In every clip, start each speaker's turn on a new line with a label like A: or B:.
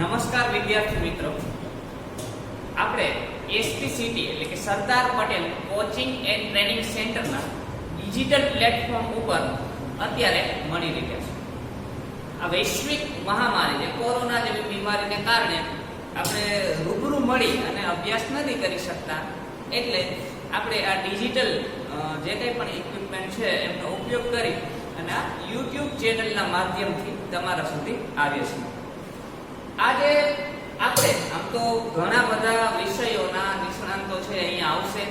A: નમસ્કાર વિદ્યાર્થી મિત્રો, આપણે એસપીસીટી એટલે કે Sardar Patel coaching and training સેન્ટરના ડિજિટલ પ્લેટફોર્મ ઉપર અત્યારે મળી રહ્યા છે. આ વૈશ્વિક મહામારી જે કોરોના જેવી બીમારીને કારણે આપણે રૂબરૂ મળી અને અભ્યાસ નથી કરી શકતા, એટલે આપણે આ ડિજિટલ જે કંઈ પણ ઇક્વિપમેન્ટ છે એમનો ઉપયોગ કરી અને આ યુટ્યુબ ચેનલના માધ્યમથી તમારા સુધી આવીએ છીએ. આજે આપણે આમ તો ઘણા બધા વિષયોના નિષ્ણાંતો છે અહીંયા આવશે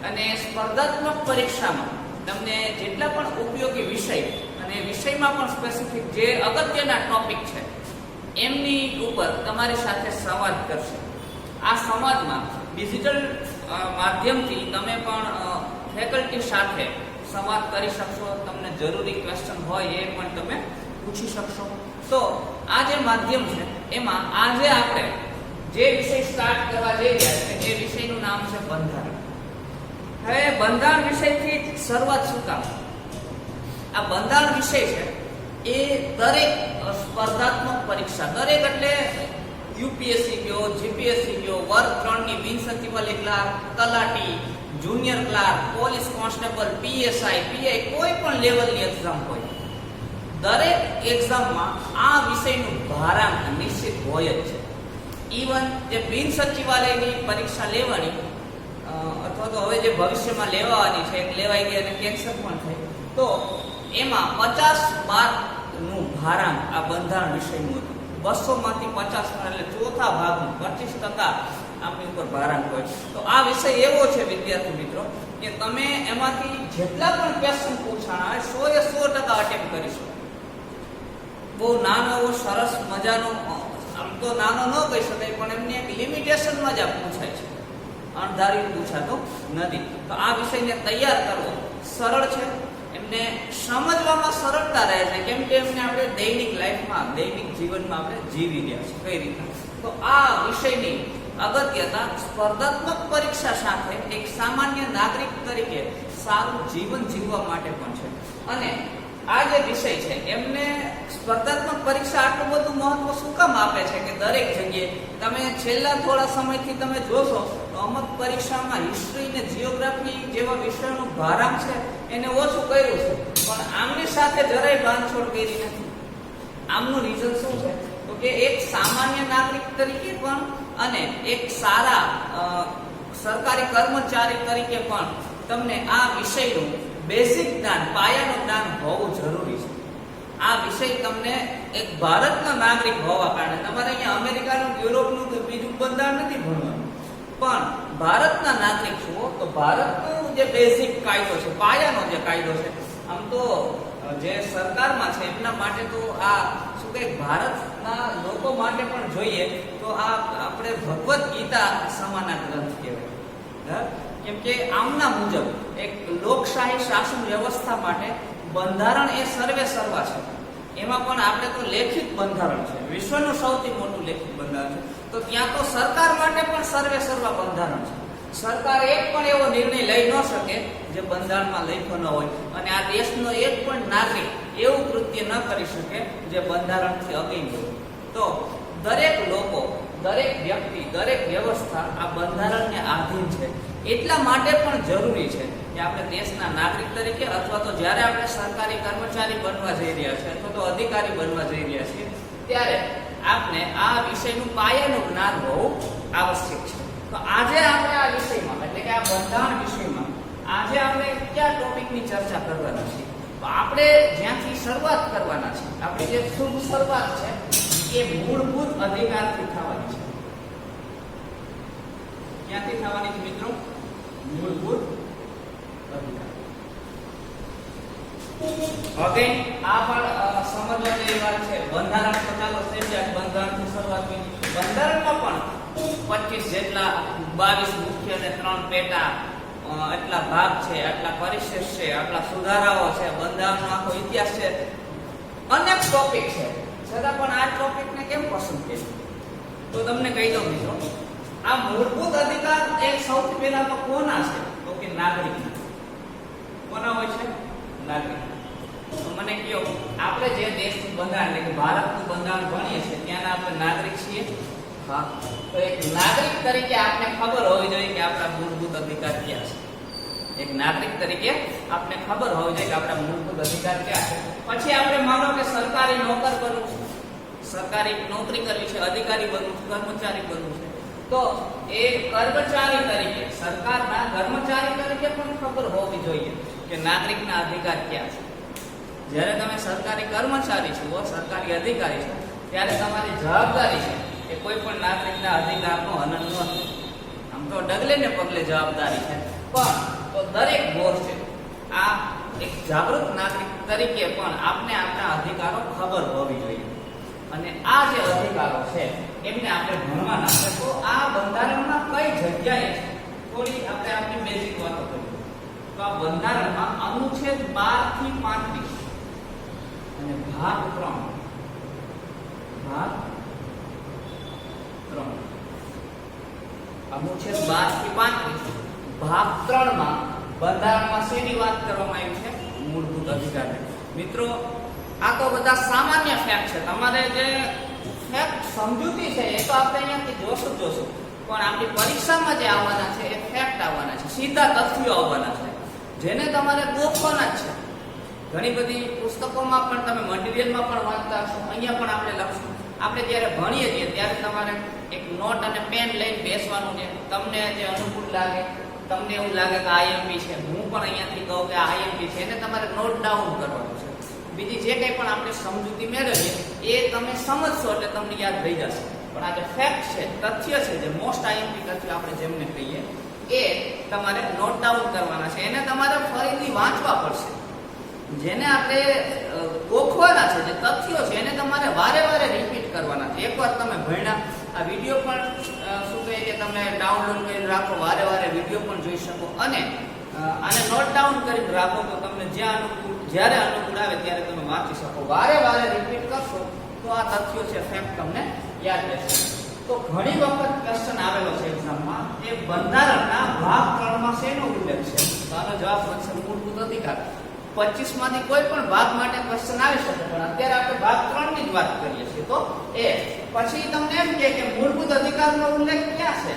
A: અને સ્પર્ધાત્મક પરીક્ષામાં તમને જેટલા પણ ઉપયોગી વિષય અને વિષયમાં પણ સ્પેસિફિક જે અગત્યના ટોપિક છે એમની ઉપર તમારી સાથે સંવાદ કરશે. આ સંવાદમાં ડિજિટલ માધ્યમથી તમે પણ ફેકલ્ટી સાથે સંવાદ કરી શકશો. તમને જરૂરી ક્વેશ્ચન હોય એ પણ તમે પૂછી શકશો. તો આ જે માધ્યમ છે એમાં આજે આપણે જે વિષય સ્ટાર્ટ કરવા જઈ રહ્યા છે એ વિષયનું નામ છે બંધારણ. હવે બંધારણ વિષયથી શરૂઆત શું કામ? આ બંધારણ વિષય છે એ દરેક સ્પર્ધાત્મક પરીક્ષા, દરેક એટલે યુપીએસસી ગયો, જીપીએસસી ગયો, વર્ગ 3 ની બિન સચિવાલય ક્લાર્ક, તલાટી, junior clerk, police constable, PSI, PI, કોઈ પણ લેવલની એક્ઝામ હોય, દરેક એક્ઝામમાં આ વિષયનું ભારાંક નિશ્ચિત હોય જ છે. ઇવન જે બિન સચિવાલયની પરીક્ષા લેવાની અથવા તો હવે જે ભવિષ્યમાં લેવાની છે, લેવાઈ ગઈ અને કેન્સલ પણ થઈ, તો એમાં 50 માર્કનું ભારાંક આ બંધારણ વિષયનું હતું. 200 માંથી 50 એટલે ચોથા ભાગનું 25% આમની ઉપર ભારાંક હોય. તો આ વિષય એવો છે વિદ્યાર્થી મિત્રો કે તમે એમાંથી જેટલા પણ ક્વેશ્ચન પૂછાણા હોય 100% અટેમ્પ્ટ કરી શકો. બહુ નાનો એવો સરસ મજાનો, આમ તો નાનો ન કહી શકાય પણ એમની એક લિમિટેશનમાં જ આ પૂછાય છે, અણધારી પૂછાતો નથી. તો આ વિષયને તૈયાર કરવો સરળ છે, એમને સમજવામાં સરળતા રહે છે, કેમ કે એમને આપણે દૈનિક લાઈફમાં, દૈનિક જીવનમાં આપણે જીવી રહ્યા છીએ કઈ રીતે. તો આ વિષયની અગત્યતા સ્પર્ધાત્મક પરીક્ષા સાથે એક સામાન્ય નાગરિક તરીકે સારું જીવન જીવવા માટે પણ છે. અને આ જે વિષય છે એમને સ્પર્ધાત્મક પરીક્ષા આટલું બધું મહત્વ શું કામ આપે છે કે દરેક જગ્યાએ તમે છેલ્લા થોડા સમયથી તમે જોશો તો અમુક પરીક્ષામાં હિસ્ટ્રી ને જીઓગ્રાફી જેવા વિષયોનું ભારાંક છે એને ઓછું કર્યું છે, પણ આમની સાથે જરાય બાંધછોડ કરી નથી. આમનું રીઝન શું છે તો કે એક સામાન્ય નાગરિક તરીકે પણ અને એક સારા સરકારી કર્મચારી તરીકે પણ તમને આ વિષયનું બેઝિક જ્ઞાન, પાયાનું જ્ઞાન હોવું જરૂરી છે. આ વિષય તમને એક ભારતના નાગરિક હોવા કારણે, તમારે અહીંયા અમેરિકાનું, યુરોપનું કે બીજું બંધારણ નથી ભણવાનું, પણ ભારતના નાગરિક છો તો ભારતનું જે બેઝિક કાયદો છે, પાયાનો જે કાયદો છે, આમ તો જે સરકારમાં છે એમના માટે તો આ શું કહે, ભારતના લોકો માટે પણ જોઈએ તો આ આપણે ભગવદ્ ગીતા સમાના ગ્રંથ કહેવાય. કેમ કે આમના મુજબ એક લોકશાહી શાસન વ્યવસ્થા માટે બંધારણ એ સર્વે સર્વા છે. એમાં પણ આપણે તો લેખિત બંધારણ છે, વિશ્વનું સૌથી મોટું લેખિત બંધારણ છે. તો ત્યાં તો સરકાર માટે પણ સર્વે સર્વા બંધારણ છે. સરકાર એક પણ એવો નિર્ણય લઈ ન શકે જે બંધારણમાં લખ્યો ન હોય, અને આ દેશનો એક પણ નાગરિક એવું કૃત્ય ન કરી શકે જે બંધારણથી અગિન હોય. તો દરેક લોકો, દરેક વ્યક્તિ, દરેક વ્યવસ્થા આ બંધારણને આધીન છે. એટલા માટે પણ જરૂરી છે કે આપણે દેશના નાગરિક તરીકે અથવા તો જ્યારે આપણે સરકારી કર્મચારી બનવા જઈ રહ્યા છીએ અથવા તો અધિકારી બનવા જઈ રહ્યા છીએ ત્યારે આપણે આ વિષયનું પાયાનું જ્ઞાન હોવું આવશ્યક છે. તો આજે આપણે આ વિષયમાં એટલે કે આ બંધારણ વિષયમાં આજે આપણે કયા ટોપિકની ચર્ચા કરવાના છીએ? તો આપણે જ્યાંથી શરૂઆત કરવાના છે, આપણી જે શુભ શરૂઆત છે એ મૂળભૂત અધિકારથી થવાની છે. ક્યાંથી થવાની છે મિત્રો? મૂળભૂત અધિકાર. હવે આ પણ સમજવા જેવી વાત છે. બંધારણ તો ચાલો સ્ટેન્ડર્ડ બંધારણથી શરૂઆત કરી. બંધારણમાં પણ 25 જેટલા, 22 મુખ્ય અને 3 પેટા, એટલા ભાગ છે, આટલા પરિશેષ છે, આટલા સુધારાઓ છે, બંધારણનો આખો ઇતિહાસ છે, અનેક ટોપિક છે. છતાં પણ આ ટોપિકને કેમ પસંદ કર્યો? તો તમને કહી દઉં મિત્રો, આ મૂળભૂત અધિકાર એક સૌથી પહેલા તો કોના છે? તો કે નાગરિક. કોના હોય છે? નાગરિક. તો મને કહો, આપણે જે દેશનું બંધારણ એટલે કે ભારતનું બંધારણ ભણીએ છીએ ત્યાંના આપણે નાગરિક છીએ. હા, તો એક નાગરિક તરીકે આપણે ખબર હોવી જોઈએ કે આપણા મૂળભૂત અધિકાર ક્યાં છે. એક નાગરિક તરીકે આપણે ખબર હોવી જોઈએ કે આપણા મૂળભૂત અધિકાર ક્યાં છે. પછી આપણે માનો કે સરકારી નોકર બનવું છે, સરકારી નોકરી કરવી છે, અધિકારી બનવું છે, કર્મચારી બનવું છે, તો એ કર્મચારી તરીકે સરકારના કર્મચારી તરીકે પણ ખબર હોવી જોઈએ કે નાગરિકના અધિકાર ક્યાં છે. જ્યારે તમે સરકારી કર્મચારી છો, સરકારી અધિકારી છો, ત્યારે તમારી જવાબદારી છે કે કોઈ પણ નાગરિકના અધિકારનું હનન ન થાય. આમ તો ડગલે ને પગલે જવાબદારી છે, પણ તો દરેક ગોષ્ઠે આ એક જાગૃત નાગરિક તરીકે પણ આપને આપણા અધિકારો ખબર હોવી જોઈએ. અને આ જે અધિકારો છે એમને આપણે ભણવાના છે. તો આ બંધારણમાં કઈ જગ્યાએ છે થોડી આપણે આપણી બેઝિક વાતો કરીએ. તો આ બંધારણમાં અનુચ્છેદ 12 થી 35 અને ભાગ 3 અનુચ્છેદ 12 થી 35 ભાગ 3 માં બંધારણમાં શેની વાત કરવામાં આવી છે? મૂળભૂત અધિકાર. મિત્રો, આ તો બધા સામાન્ય ફેક્ટ છે. તમારે જે ફેક્ટ સમજૂતી છે એ તો આપણે અહીંયાથી જોશું, પણ આપણી પરીક્ષામાં જે આવવાના છે એ ફેક્ટ આવવાના છે, સીધા તથ્યો આવવાના છે, જેને તમારે ગોખવાના જ છે. ઘણી બધી પુસ્તકોમાં પણ તમે મટીરીયલમાં પણ વાંચતા હશો, અહીંયા પણ આપણે લખશું. આપણે જ્યારે ભણીએ છીએ ત્યારે તમારે એક નોટ અને પેન લઈને બેસવાનું છે. તમને જે અનુકૂળ લાગે, તમને એવું લાગે કે આઈએમપી છે, હું પણ અહીંયાથી કહું કે આઈએમપી છે, એને તમારે નોટ ડાઉન કરવાનું છે. બીજી જે કંઈ પણ આપણે સમજૂતી મેળવીએ એ તમે સમજશો એટલે તમને યાદ રહી જશે. પણ આ જે ફેક્ટ છે, તથ્ય છે, જે મોસ્ટ આઈએમપી તથ્ય આપણે જેમને કહીએ, એ તમારે નોટ ડાઉન કરવાના છે. એને તમારે ફરીથી વાંચવા પડશે. જેને આપણે ગોખવાના છે, જે તથ્યો છે, એને તમારે વારે વારે રિપીટ કરવાના છે. એકવાર તમે ભણ્યા, આ વિડીયો પણ શું કહે કે તમે ડાઉનલોડ કરી રાખો, વારે વારે વિડીયો પણ જોઈ શકો, અને આને નોટ ડાઉન કરીને રાખો તો તમને જ્યારે અનુકૂળ આવે ત્યારે તમે વાંચી શકો. વારે વારે રિપીટ કરશો તો આ તથ્યો છે, ફેક્ટ તમને યાદ રહેશે. તો ઘણી વખત ક્વેશ્ચન આવેલો છે એક્ઝામમાં, એ બંધારણના ભાગ 3 માં શેનો ઉલ્લેખ છે? તો આનો જવાબ બનશે મૂળભૂત અધિકાર. 25 માંથી કોઈ પણ ભાગ માટે ક્વેશ્ચન આવી શકે, પણ અત્યારે આપણે ભાગ 3 ની જ વાત કરીએ છીએ. તો એ પછી તમને એમ કે મૂળભૂત અધિકારનો ઉલ્લેખ ક્યાં છે?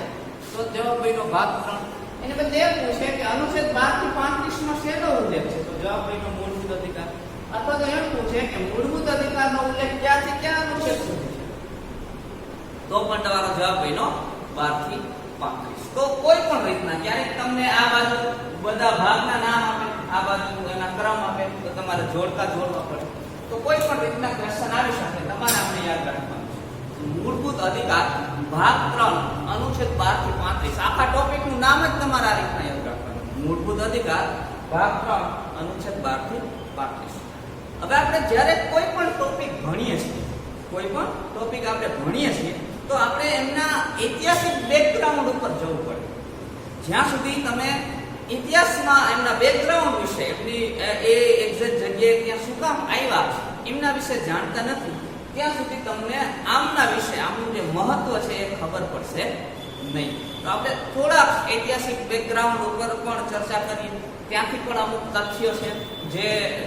A: તો જવાબ એનો ભાગ 3. એને બદલે એમ પૂછે કે અનુચ્છેદ 12 થી 35 માં શેનો ઉલ્લેખ છે? તો જવાબ એનો મૂળભૂત અધિકાર. અથવા તો એમ પૂછે કે મૂળભૂત અધિકારનો ઉલ્લેખ ક્યાંથી ક્યાં અનુચ્છેદ સુધી છે? તો પણ તમારો જવાબ એનો 12 થી 35. તો કોઈ પણ રીતના ક્યારેક તમને આ બાજુ બધા ભાગના નામ આપે, આ બાજુ એના ક્રમ આપે, તો તમારે જોડવા પડે. તો કોઈ પણ રીતના ક્વેશ્ચન આવી શકે, તમારે આપણે યાદ રાખવાનું છે. મૂળભૂત અધિકાર ભાગ 3 અનુચ્છેદ 12 થી 35. આખા ટોપિકનું નામ જ તમારે આ રીતના યાદ રાખવાનું. મૂળભૂત અધિકાર ભાગ 3 અનુચ્છેદ 12 થી 35. હવે આપણે જ્યારે કોઈ પણ ટોપિક ભણીએ છીએ, તો આપણે એમના ઐતિહાસિક બેકગ્રાઉન્ડ ઉપર જવું પડે. જ્યાં સુધી તમે ઇતિહાસમાં એમના બેકગ્રાઉન્ડ વિશે, એમની એ એક્ઝેક્ટ જગ્યાએ ત્યાં શું કામ આવ્યા એમના વિશે જાણતા નથી, ત્યાં સુધી તમને આમના વિશે, આમનું જે મહત્વ છે એ ખબર પડશે નહીં. તો આપણે થોડાક ઐતિહાસિક બેકગ્રાઉન્ડ ઉપર પણ ચર્ચા કરીએ. ત્યાંથી પણ અમુક તથ્યો છે,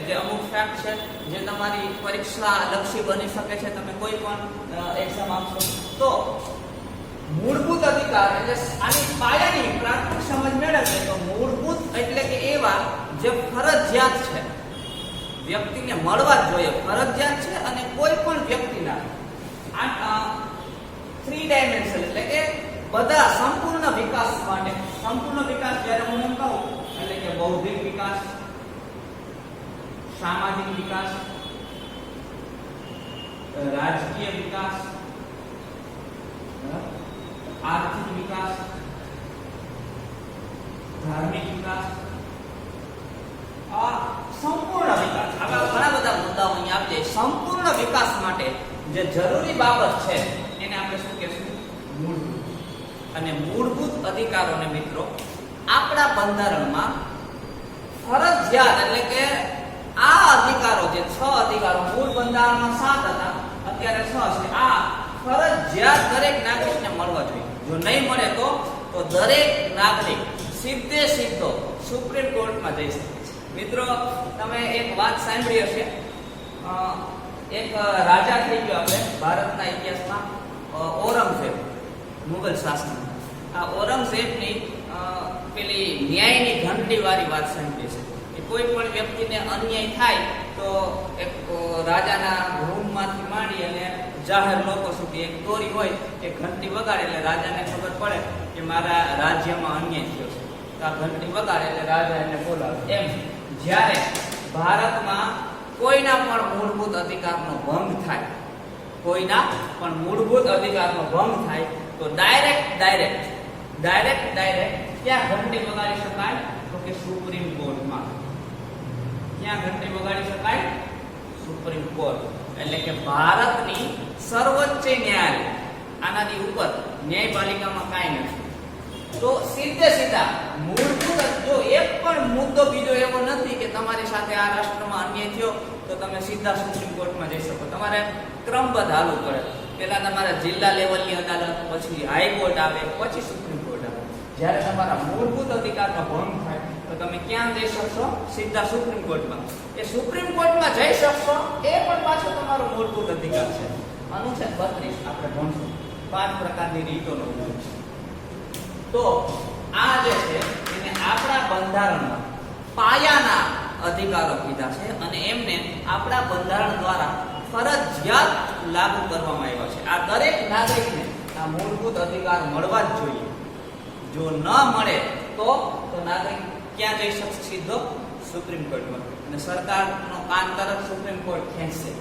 A: જે અમુક ફેક્ટ છે, જે તમારી પરીક્ષા લક્ષી બની શકે છે. તમે કોઈ પણ એક્ઝામ આપશો તો મૂળભૂત અધિકાર એટલે આની પાયાની પ્રાથમિક સમજ મેળવશે તો મૂળભૂત એટલે કે એવા જે ફરજિયાત છે, વ્યક્તિને મળવા જ જોઈએ, ફરજિયાત છે, અને કોઈ પણ વ્યક્તિના 3 ડાયમેન્શન એટલે કે બધા સંપૂર્ણ વિકાસ માટે, સંપૂર્ણ વિકાસ જ્યારે હું એમ કહું એટલે કે બૌદ્ધિક વિકાસ, સામાજિક વિકાસ, રાજકીય વિકાસ, આર્થિક વિકાસ, ધાર્મિક વિકાસ, આ સંપૂર્ણ વિકાસ. આવા ઘણા બધા મુદ્દાઓ અહીં આપજે. સંપૂર્ણ વિકાસ માટે જે જરૂરી બાબત છે એને આપણે શું કહેશું? મૂળભૂત. અને મૂળભૂત અધિકારોને મિત્રો આપણા બંધારણમાં ફરજિયાત એટલે કે આ અધિકારો જે 6 અધિકારો મૂળ બંધારણમાં 7 હતા, અત્યારે 6 છે. આ ફરજિયાત દરેક નાગરિકને મળવા જોઈએ. જો નહીં મળે તો દરેક નાગરિક સીધો સુપ્રીમ કોર્ટમાં જઈ શકે છે. મિત્રો તમે એક વાત સાંભળી હશે, એક રાજા થઈ ગયો આપણે ભારતના ઇતિહાસમાં, ઔરંગઝેબ, મુગલ શાસન. આ ઔરંગઝેબની પેલી ન્યાયની ઘંટડી વાળી વાત સાંભળી છે કે કોઈ પણ વ્યક્તિને અન્યાય થાય તો એક રાજાના રૂમમાંથી માંડી અને જાહેર લોકો સુધી એક દોરી હોય એ ઘંટડી વગાડે એટલે રાજાને ખબર પડે કે મારા રાજ્યમાં અન્યાય થયો છે. તો આ ઘંટડી વગાડે એટલે રાજા એને બોલાવે. એમ જ્યારે ભારતમાં કોઈના પણ મૂળભૂત અધિકારનો ભંગ થાય, કોઈના પણ મૂળભૂત અધિકારનો ભંગ થાય તો ડાયરેક્ટ ક્યાં ઘંટડી વગાડી શકાય? તો કે સુપ્રીમ કોર્ટમાં. ક્યાં ઘંટડી વગાડી શકાય? Supreme court. એટલે કે ભારતની સર્વોચ્ચ ન્યાયાલય, આનાથી ઉપર ન્યાયપાલિકામાં કાંઈ નથી. તો સીધા મૂળભૂત, જો એક પણ મુદ્દો બીજો એવો નથી કે તમારી સાથે આ રાષ્ટ્રમાં અન્યાય થયો તો તમે સીધા સુપ્રીમ કોર્ટમાં જઈ શકો. તમારે ક્રમબદ્ધ હાલવું પડે. પહેલા તમારા જિલ્લા લેવલની અદાલત, પછી હાઈકોર્ટ આવે, પછી સુપ્રીમ કોર્ટ આવે. જ્યારે તમારા મૂળભૂત અધિકારનો ભંગ થાય તો તમે ક્યાં જઈ શકશો? સીધા સુપ્રીમ કોર્ટમાં. એ સુપ્રીમ કોર્ટમાં જઈ શકશો એ પણ પાછો તમારો મૂળભૂત અધિકાર છે. અનુચ્છેદ 32 આપણે ભણશું 5 પ્રકારની રીતોનો ઉપયોગ છે. તો આ જે છે એને આપણા બંધારણમાં પાયાના અધિકારો કીધા છે અને એમને આપણા બંધારણ દ્વારા ફરજિયાત લાગુ કરવામાં આવ્યા છે. આ દરેક નાગરિકને આ મૂળભૂત અધિકાર મળવા જ જોઈએ. જો ન મળે તો નાગરિક ક્યાં જઈ શકશે? સીધો સુપ્રીમ કોર્ટમાં. અને સરકારનો કાન તરફ સુપ્રીમ કોર્ટ ખેંચશે.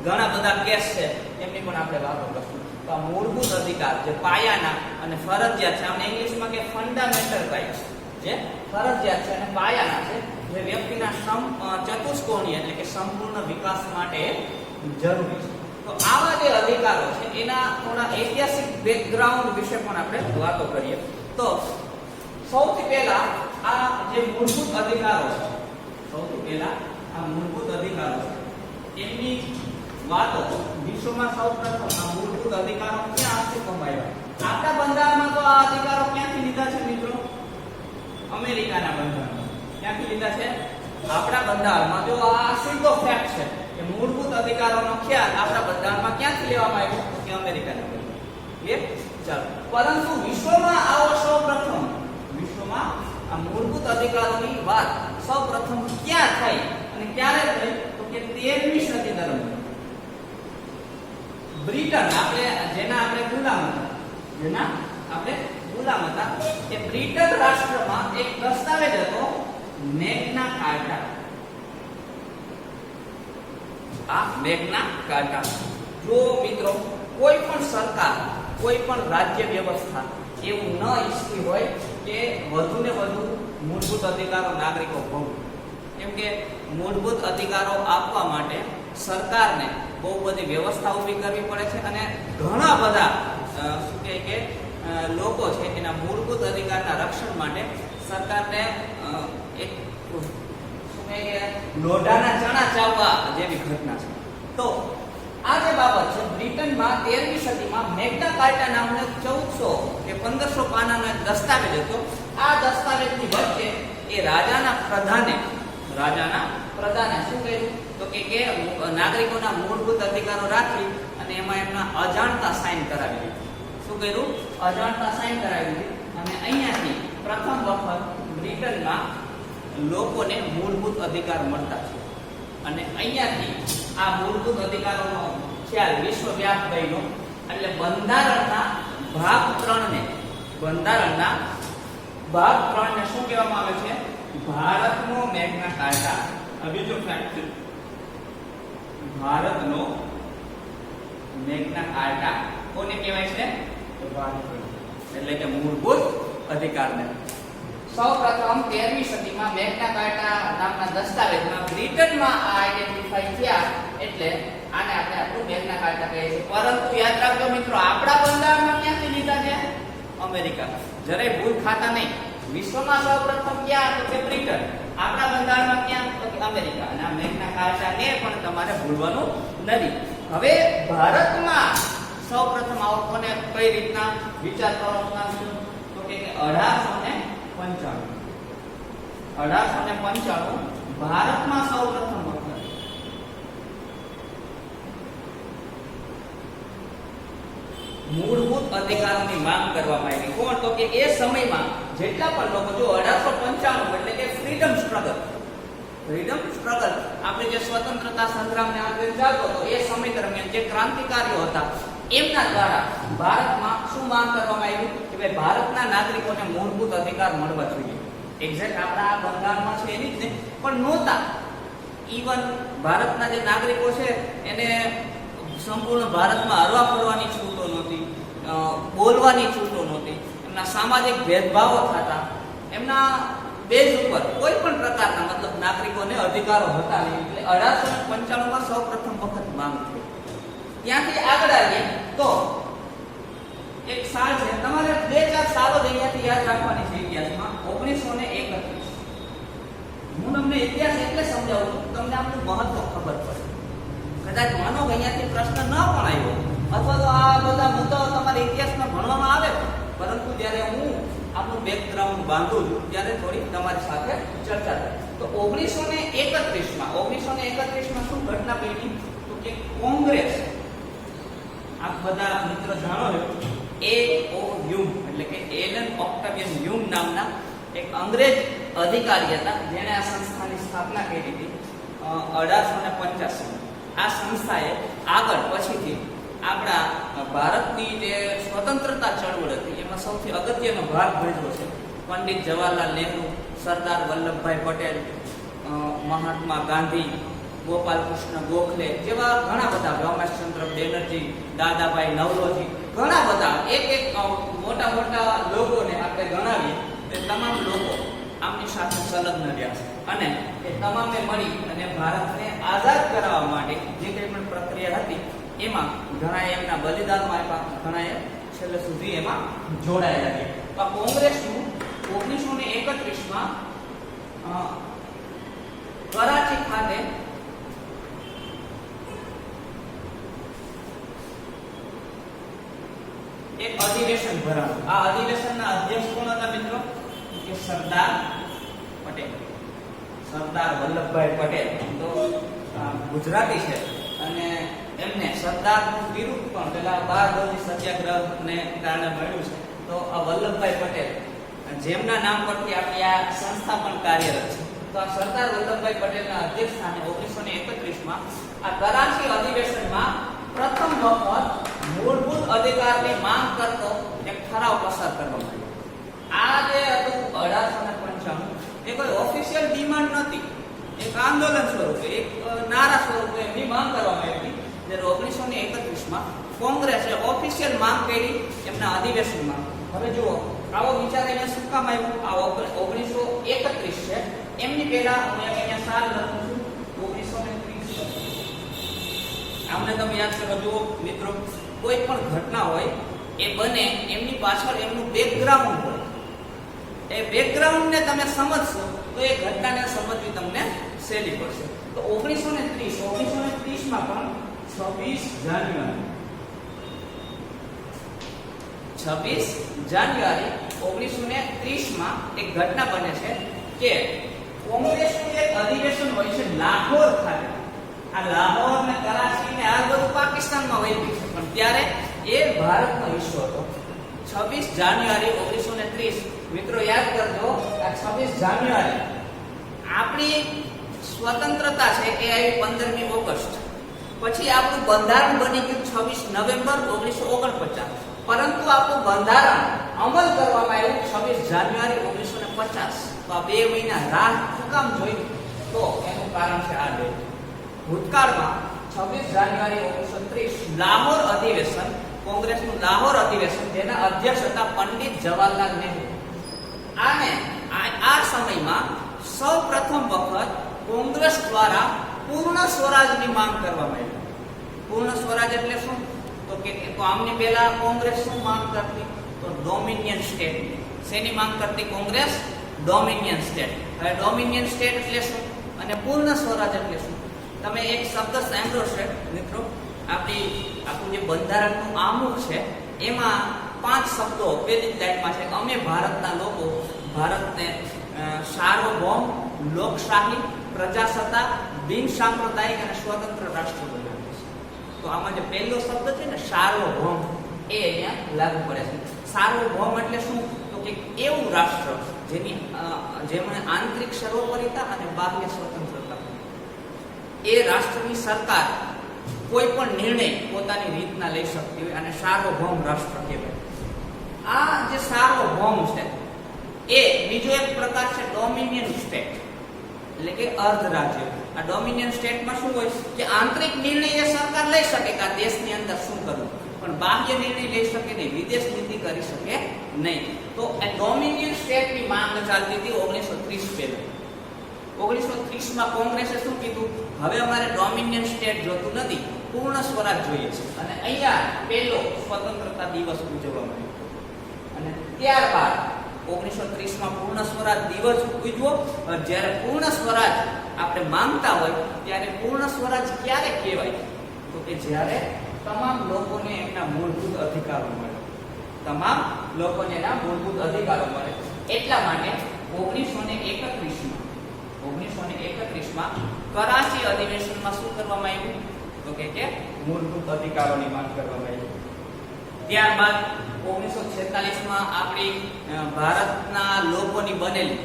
A: ઘણા બધા કેસ છે એમની પણ આપણે વાતો કરશું. તો આ મૂળભૂત અધિકાર જે પાયાના અને ફરજિયાત છે, આપણે ઇંગ્લિશમાં કે ફંડામેન્ટલ રાઇટ્સ, જે ફરજિયાત છે અને પાયાના છે, જે વ્યક્તિના ચતુષ્કોણીય એટલે કે સંપૂર્ણ વિકાસ માટે જરૂરી છે. તો આવા જે અધિકારો છે એના થોડા ઐતિહાસિક બેકગ્રાઉન્ડ વિશે પણ આપણે વાતો કરીએ. તો સૌથી પહેલા આ જે મૂળભૂત અધિકારો છે, એમની વાતો વિશ્વમાં સૌપ્રથમ આ મૂળભૂત અધિકારો ક્યાં અસ્તિત્વમાં આવ્યા? આપણા બંધારણમાં તો આ અધિકારો ક્યાંથી લીધા છે મિત્રો? અમેરિકાના બંધારણમાં. ક્યાંથી લીધા છે? આપણા બંધારણમાં. જો આ સીધો ફેક્ટ છે કે મૂળભૂત અધિકારોનો ખ્યાલ આપણા બંધારણમાં ક્યાંથી લેવામાં આવ્યો? કે અમેરિકાના બંધારણમાં. ચાલો, પરંતુ વિશ્વમાં આ મૂળભૂત અધિકારોની વાત સૌપ્રથમ ક્યાં થઈ અને ક્યારે થઈ? તો કે 13મી સદી દરમિયાન બ્રિટન, જેના આપણે ગુલામ હતા, એ બ્રિટન રાષ્ટ્રમાં એક દસ્તાવેજ હતો, મેગ્ના કાર્ટા. આ મેગ્ના કાર્ટા. જો મિત્રો કોઈ પણ સરકાર, કોઈ પણ રાજ્ય વ્યવસ્થા એવું ન ઈચ્છતી હોય કે વધુ ને વધુ મૂળભૂત અધિકારો નાગરિકો ભોગવે. કેમ કે મૂળભૂત અધિકારો આપવા માટે સરકારને બહુ બધી વ્યવસ્થા ઊભી કરવી પડે છે અને ઘણા બધા લોકો છે એના મૂળભૂત અધિકારના રક્ષણ માટે સરકારને એક લોઢાના ચણા ચાવવા જેવી ઘટના છે. તો આ જે બાબત છે, બ્રિટનમાં 13મી સદીમાં મેગ્ના કાર્ટા નામનો 1400 કે 1500 પાનાનો એક દસ્તાવેજ હતો. આ દસ્તાવેજની વચ્ચે એ રાજાના પ્રધાને શું કહ્યું? તો કે નાગરિકોના મૂળભૂત અધિકારો રાખી અને એમાં એમના અજાણતા સાઇન કરાવી દીધી. શું કર્યું? અજાણતા સાઇન કરાવી દીધી. અને અહીંયાથી પ્રથમ વખત બ્રિટનમાં લોકોને મૂળભૂત અધિકાર મળતા છે. અને અહીંયાથી આ મૂળભૂત અધિકારોનો ખ્યાલ વિશ્વવ્યાપ થયો. એટલે બંધારણના ભાગ 3 ને શું કહેવામાં આવે છે? ભારતનો મેગ્ના કાર્ટા. આ બીજો ફેક્ટ છે, ભારતનો મેગ્ના કાર્ટા કોને કહેવાય છે? એટલે કે મૂળભૂત અધિકારને. સૌપ્રથમ 13મી સદીમાં મેગ્ના કાર્ટા નામના દસ્તાવેજમાં બ્રિટનમાં આ આઈડેન્ટિફાઈ થયા, એટલે આને આપણે આપણું મેગ્ના કાર્ટા કહીએ છીએ. પરંતુ યાદ રાખજો મિત્રો, આપણા બંધારણમાં ક્યાંથી લીધા છે? અમેરિકા. જરાય ભૂલ ખાતા નહીં. વિશ્વમાં સૌપ્રથમ ક્યાં? તો કે બ્રિટન. આપણા બંધારણમાં ક્યાં? તો કે અમેરિકા. અને આ મેગ્ના કાર્ટાને પણ તમારે ભૂલવાનું નથી. હવે ભારતમાં સૌપ્રથમ આવો કોને કઈ રીતના વિચાર કરવામાં આવ્યો? તો કે 1895 ભારતમાં સૌપ્રથમ વખત મૂળભૂત અધિકારોની માંગ કરવામાં આવી. કોણ? તો કે એ સમયમાં જેટલા પણ લોકો, જો 1895 એટલે કે ફ્રીડમ સ્ટ્રગલ, આપણે જે સ્વતંત્રતા સંગ્રામને આંદોલન ચાલતો હતો એ સમય દરમિયાન જે ક્રાંતિકારીઓ હતા એમના દ્વારા ભારતમાં શું માંગ કરવામાં આવી કે ભાઈ ભારતના નાગરિકોને મૂળભૂત અધિકાર મળવા જોઈએ. એક્ઝેક્ટ આપણા આ બંધારણમાં છે એની જ ને, પણ નહોતા. ઈવન ભારતના જે નાગરિકો છે એને સંપૂર્ણ ભારતમાં હરવા ફરવાની છૂટો નહોતી, બોલવાની છૂટો નહોતી, એમના સામાજિક ભેદભાવો થતા, એમના બેઝ ઉપર કોઈ પણ પ્રકારના મતલબ નાગરિકોને અધિકારો હતા નહીં. એટલે 1895 સૌ પ્રથમ વખત માંગ થઈ. ત્યાંથી આગળ આવીએ તો એક સાલ છે, તમારે 2-4 સાલો અહીંયાથી યાદ રાખવાની છે ઇતિહાસમાં. 1931. હું તમને ઇતિહાસ એટલે સમજાવું છું તમને આનું મહત્વ ખબર પડે. કદાચ માનો કે અહીંયાથી પ્રશ્ન ન પણ આવ્યો અથવા તો આ બધા મુદ્દાઓ તમારા ઇતિહાસમાં ભણવામાં આવે, પરંતુ જ્યારે હું આપણું બેકગ્રાઉન્ડ બાંધું છું ત્યારે થોડી તમારી સાથે ચર્ચા થાય. તો 1931માં શું ઘટના બની? તો કે કોંગ્રેસ, આપ બધા મિત્રો જાણો છો, AO એટલે કે એલન ઓક્ટાવિયન હ્યુમ નામના એક અંગ્રેજ અધિકારી હતા જેણે આ સંસ્થાની સ્થાપના કરી હતી 1885. આ સંસ્થાએ આગળ પછીથી આપણા ભારતની જે સ્વતંત્રતા ચળવળ હતી એમાં સૌથી અગત્યનો ભાગ ભજવ્યો છે. પંડિત જવાહરલાલ નહેરુ, સરદાર વલ્લભભાઈ પટેલ, મહાત્મા ગાંધી, ગોપાલકૃષ્ણ ગોખલે જેવા ઘણા બધા, રમેશચંદ્ર બેનર્જી, દાદાભાઈ નવરોજી, ઘણા બધા એક મોટા લોકોને આપણે ગણાવીએ તે તમામ લોકો આમની સાથે સંલગ્ન રહ્યા છે અને એ તમામે મળી અને ભારતને આઝાદ કરાવવા માટે જે કંઈ પણ પ્રક્રિયા હતી એમાં ઘણા એમના બલિદાનો આપ્યા, ઘણા છેલ્લે સુધી એમાં જોડાયેલા છે. તો કોંગ્રેસનું 1931માં કરાચી ખાતે એક અધિવેશન ભરાયું. આ અધિવેશનના અધ્યક્ષ કોણ હતા મિત્રો? કે સરદાર પટેલ, સરદાર વલ્લભભાઈ પટેલ. તો ગુજરાતી છે અને એમને સરદારનું બિરુદ પણ પેલા 12 સત્યાગ્રહને કારણે મળ્યું છે. તો આ વલ્લભભાઈ પટેલ જેમના નામ પરથી આપણી આ સંસ્થા પણ કાર્યરત છે. તો આ સરદાર વલ્લભભાઈ પટેલના અધ્યક્ષ સ્થાને 1931માં આ કરાચી અધિવેશનમાં પ્રથમ વખત મૂળભૂત અધિકારની માંગ કરતો એક ઠરાવ પસાર કરવામાં આવ્યો. આ જે હતું 1895 એ કોઈ ઓફિશિયલ ડિમાન્ડ નથી, એક આંદોલન સ્વરૂપે, એક નારા સ્વરૂપે એમની માંગ કરવામાં આવી. જ્યારે 1931માં કોંગ્રેસે ઓફિશિયલ માંગ કરી એમના અધિવેશનમાં. હવે જુઓ, આવો વિચાર અહીંયા શું કામ આવ્યો? આ 1931 છે, એમની પહેલા હું અહીંયા સાલ લખું છું 1930. આમને તમે યાદ કરો. જુઓ મિત્રો, કોઈ પણ ઘટના હોય એ બને એમની પાછળ એમનું બેકગ્રાઉન્ડ હોય. એ બેકગ્રાઉન્ડને તમે સમજશો તો એ ઘટનાને સમજવી તમને સહેલી પડશે. તો 1930માં પણ 26 જાન્યુઆરી 1930માં એક ઘટના બને છે કે કોંગ્રેસનું એક અધિવેશન હોય છે લાહોર ખાતે. આ લાહોર ને કરાચી ને આ બધું પાકિસ્તાનમાં હોય છે, પણ ત્યારે એ ભારતનો હિસ્સો હતો. 26 જાન્યુઆરી 1930. મિત્રો યાદ કરજો, આ 26 જાન્યુઆરી આપણી સ્વતંત્રતા છે એ આવી 15મી ઓગસ્ટ. પછી આપણું બંધારણ બની ગયું 26 નવેમ્બર 1949. પરંતુ આપણું બંધારણ અમલ કરવામાં આવ્યું 26 જાન્યુઆરી 1950. તો આ 2 મહિના રાહ શું કામ જોઈ? તો એનું કારણ છે આ ડેટ. ભૂતકાળમાં 26 જાન્યુઆરી 1930 લાહોર અધિવેશન, કોંગ્રેસનું લાહોર અધિવેશન, જેના અધ્યક્ષ હતા પંડિત જવાહરલાલ નહેરુ. આ સમયમાં સૌ પ્રથમ વખત કોંગ્રેસ દ્વારા પૂર્ણ સ્વરાજની માંગ કરવામાં આવી. પૂર્ણ સ્વરાજ એટલે શું? તો કે આમની પહેલા કોંગ્રેસ શું માંગ કરતી? તો ડોમિનિયન સ્ટેટ. શેની માંગ કરતી કોંગ્રેસ? Dominion state. હવે ડોમિનિયન સ્ટેટ એટલે શું અને પૂર્ણ સ્વરાજ એટલે શું? તમે એક શબ્દ સાંભળ્યો છે મિત્રો, આપણું જે બંધારણનું આમુખ છે એમાં 5 શબ્દો પહેલી લાઈનમાં છે. અમે ભારતના લોકો ભારતને સાર્વભૌમ, લોકશાહી, પ્રજાસત્તાક, બિન સાંપ્રદાયિક અને સ્વતંત્ર રાષ્ટ્ર બનાવે છે. તો આમાં જે પહેલો શબ્દ છે ને સાર્વભૌમ, એ અહીંયા લાગુ પડે છે. સાર્વભૌમ એટલે શું? તો કે એવું રાષ્ટ્ર જેમણે આંતરિક સર્વોપરિતા અને બાહ્ય સ્વતંત્રતા. એ રાષ્ટ્રની સરકાર કોઈ પણ નિર્ણય પોતાની રીતના લઈ શકતી હોય અને સાર્વભૌમ રાષ્ટ્ર કહેવાય. આ જે સાર્વભૌમ છે એ બીજો એક પ્રકાર છે ડોમિનિયન સ્ટેટ, એટલે કે અર્ધ રાજ્ય. આ ડોમિનિયન સ્ટેટમાં શું હોય કે આંતરિક નિર્ણય એ સરકાર લઈ શકે કે આ દેશની અંદર શું કરવું, પણ બાહ્ય નિર્ણય લઈ શકે નહીં, વિદેશ નીતિ કરી શકે નહીં. તો આ ડોમિનિયન સ્ટેટની માંગ ચાલતી હતી 1930 પહેલા. 1930માં કોંગ્રેસે શું કીધું, હવે અમારે ડોમિનિયન સ્ટેટ જોતું નથી, પૂર્ણ સ્વરાજ જોઈએ છે. અને અહીંયા પહેલો સ્વતંત્રતા દિવસ ઉજવવામાં આવ્યો. અને ત્યારબાદ 1930માં પૂર્ણ સ્વરાજ દિવસ ઉજવો. જ્યારે પૂર્ણ સ્વરાજ આપણે માંગતા હોય ત્યારે પૂર્ણ સ્વરાજ ક્યારે કહેવાય? તો કે જ્યારે તમામ લોકોને એમના મૂળભૂત અધિકારો મળે. તમામ લોકોને એના મૂળભૂત અધિકારો મળે. એટલા માટે 1931માં કરાચી અધિવેશનમાં શું કરવામાં આવ્યું? તો કે મૂળભૂત અધિકારોની માંગ કરવામાં આવી. ત્યારબાદ 1946માં આપણી ભારતના લોકોની બનેલી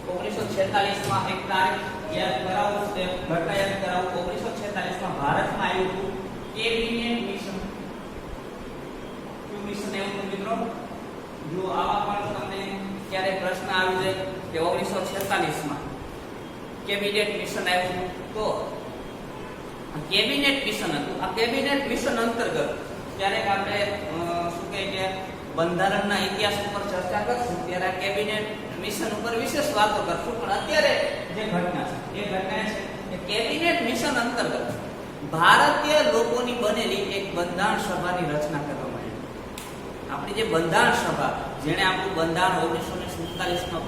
A: 1946માં એક તારીખ યાદ કરાવું, તે ઘટના યાદ કરાવું. 1946માં ભારતમાં આવ્યું હતું કેબિનેટ મિશન. કયું મિશન આવ્યું હતું મિત્રો? જો આવા પણ તમને ક્યારે પ્રશ્ન આવી જાય કે 1946માં કેબિનેટ મિશન આવ્યું તો કેબિનેટ મિશન હતું. આ કેબિનેટ મિશન અંતર્ગત ક્યારેક આપણે શું કહે કે બંધારણના ઇતિહાસ ઉપર ચર્ચા કરશું ત્યારે કેબિનેટ મિશન ઉપર વિશેષ વાતો કરશું. પણ અત્યારે જે ઘટના છે એ ઘટના છે કે કેબિનેટ મિશન અંતર્ગત ભારતીય લોકોની બનેલી એક બંધારણ સભાની રચના કરવામાં આવી. આપણી જે બંધારણ સભા જેણે આપણું બંધારણ 1947માં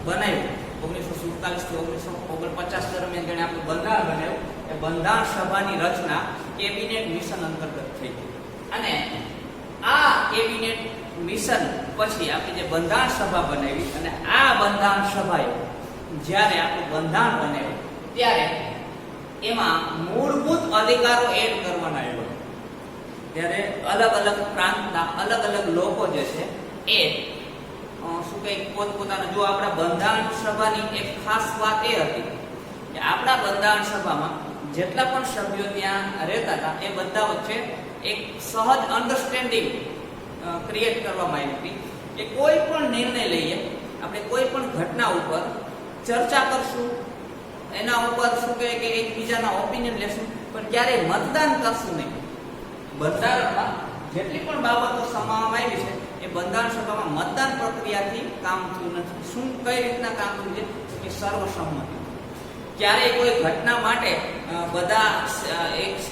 A: બનાવ્યું, 1947 થી 1949 દરમિયાન જેણે આપણું બંધારણ બનાવ્યું, એ બંધારણ સભાની રચના કેબિનેટ મિશન અંતર્ગત થઈ હતી. અને આ કેબિનેટ મિશન પછી આપણી જે બંધારણ સભા બનાવી અને આ બંધારણ સભાએ જ્યારે આપણું બંધારણ બનાવ્યું ત્યારે એમાં મૂળભૂત અધિકારો એડ કરવાના આવ્યા. ત્યારે અલગ અલગ પ્રાંતના અલગ અલગ લોકો જે છે એ શું કહે પોતપોતાના, જો આપણા બંધારણ સભાની એક ખાસ વાત એ હતી કે આપણા બંધારણ સભામાં જેટલા પણ સભ્યો ત્યાં રહેતા હતા એ બધા વચ્ચે એક સહજ અન્ડરસ્ટેન્ડિંગ ક્રિએટ કરવામાં આવી હતી કે કોઈ પણ નિર્ણય લઈએ, આપણે કોઈ પણ ઘટના ઉપર ચર્ચા કરશું, એના ઉપર શું કહે કે એકબીજાના ઓપિનિયન લેશું, પણ ક્યારેય મતદાન કરશું નહીં. બંધારણમાં જેટલી પણ બાબતો સમાવવામાં આવી છે એ બંધારણ સભામાં મતદાન પ્રક્રિયાથી કામ થયું નથી. શું કઈ રીતના કામ થયું છે કે સર્વસંમતિ. ક્યારેય કોઈ ઘટના માટે બધા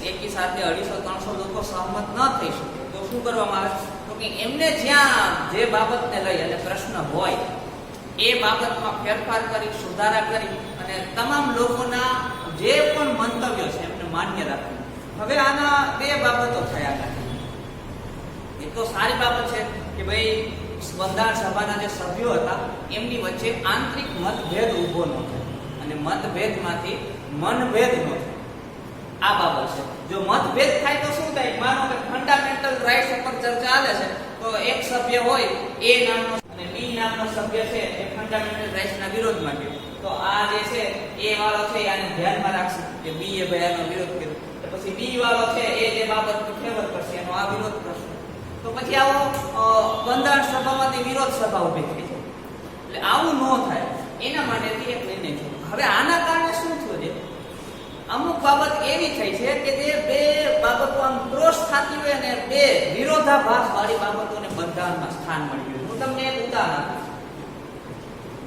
A: એકી સાથે 250-300 લોકો સહમત ન થઈ શકે તો શું કરવામાં આવે? તો કે એમને જ્યાં જે બાબતને લઈ અને પ્રશ્ન હોય એ બાબતમાં ફેરફાર કરી, સુધારા કરી અને તમામ લોકોના જે પણ મંતવ્યો છે એમને માન્ય રાખવું. હવે આના બે બાબતો થયા. એ તો સારી બાબત છે કે ભાઈ બંધારણ સભાના જે સભ્યો હતા એમની વચ્ચે આંતરિક મતભેદ ઊભો ન થાય અને મતભેદમાંથી મનભેદ ન થાય. આ બાબત છે. જો મતભેદ થાય તો શું થાય? માનો કે ફંડામેન્ટલ રાઇટ્સ ઉપર ચર્ચા ચાલે છે તો એક સભ્ય હોય એ નામનો અને બી નામનો સભ્ય છે એ ફંડામેન્ટલ રાઇટ્સના વિરોધમાં ગયો, તો આ જે છે એ વાળો છે આને ધ્યાનમાં રાખશે કે બી એ ભાઈ આનો વિરોધ કર્યો, તો પછી બી વાળો છે એ જે બાબતનો ફેવર કરશે એનો આ વિરોધ કરશે, તો પછી આવો બંધારણ સભામાંથી વિરોધ સભા ઊભી થઈ છે. એટલે આવું ન થાય એના માટેથી એક નિર્ણય છે. હવે આના કારણે શું થયું છે? અમુક બાબત એવી થઈ છે કે જે બે બાબતો આમ ક્રોસ થતી હોય અને બે વિરોધાભાસ વાળી બાબતોને બંધારણમાં સ્થાન મળી ગયું. હું તમને એક ઉદાહરણ આપું.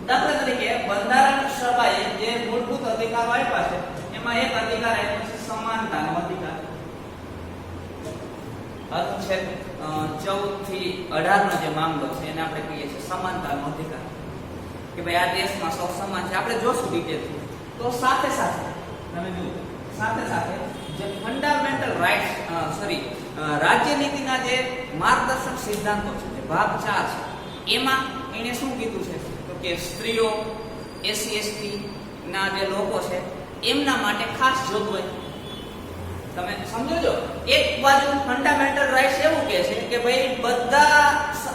A: દાખલા તરીકે બંધારણ સભાએ જે મૂળભૂત અધિકારો આપ્યા છે એમાં એક અધિકાર આપ્યો છે સમાનતાનો અધિકાર. અનુચ્છેદ 14 થી 18 નો જે મામલો છે એને આપણે કહીએ છીએ સમાનતાનો અધિકાર, કે ભાઈ આ દેશમાં સૌ સમાન છે. આપણે જોશું ડિટેલથી. તો સાથે સાથે તમે જુઓ, સાથે સાથે જે ફંડામેન્ટલ રાઇટ્સ રાજ્ય નીતિના જે માર્ગદર્શક સિદ્ધાંતો છે જે ભાગ 4 છે એમાં એને શું કીધું છે તો કે સ્ત્રીઓ, એસસી એસટી, ના જે લોકો છે એમના માટે ખાસ જોગવાઈ. તમે સમજો છો, એક બાજુ ફંડામેન્ટલ રાઇટ્સ એવું કહે છે કે ભાઈ બધા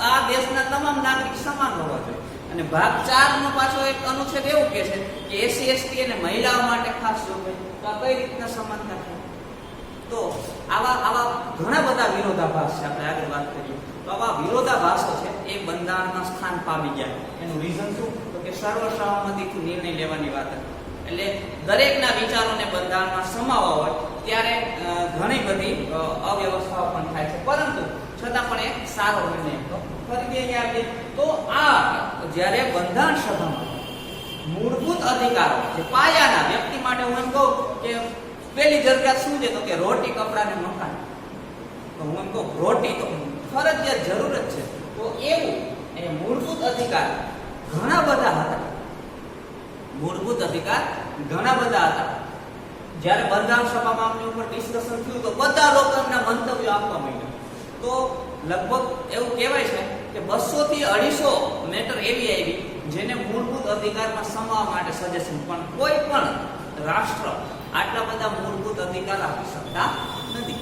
A: આ દેશના તમામ નાગરિક સમાન હોવા જોઈએ, અને ભાગ 4 નો પાછો એક અનુચ્છેદ એવું કહે છે કે એસસી એસટી અને મહિલાઓ માટે ખાસ જોગવાઈ. તો આ કઈ રીતના સમાનતા થાય? તો આવા ઘણા બધા વિરોધાભાસ છે. આપણે આગળ વાત કરીએ તો આવા વિરોધાભાસો છે એ બંધારણમાં સ્થાન પામી ગયા. એનું રીઝન શું? તો કે સર્વસહમતિથી નિર્ણય લેવાની વાત હતી. એટલે દરેકના વિચારોને બંધારણમાં સમાવવા હોય ત્યારે ઘણી બધી અવ્યવસ્થાઓ પણ થાય છે, પરંતુ છતાં પણ એક સારો નિર્ણય હતો. ફરીથી અહીંયા આવીએ તો આ જ્યારે બંધારણ સભામાં મૂળભૂત અધિકારો જે પાયાના વ્યક્તિ માટે, હું એમ કહું કે પહેલી જરૂરિયાત શું છે? તો કે રોટી, કપડા ને મકાન. તો હું એમ કહું રોટી તો ફરજિયાત જરૂર જ છે. તો એવું એ મૂળભૂત અધિકાર ઘણા બધા હતા. મૂળભૂત અધિકાર ઘણા બધા હતા. જ્યારે બંધારણ સભામાં આમની ઉપર ડિસ્કશન થયું તો બધા લોકો એમના મંતવ્યો આપવા માંડ્યા. તો લગભગ એવું કહેવાય છે કે 200 થી 250 મેટર એવી આવી જેને મૂળભૂત અધિકારમાં સમાવવા માટે સજેશન, પણ કોઈ પણ રાષ્ટ્ર આટલા બધા મૂળભૂત અધિકાર આપી શકતા નથી.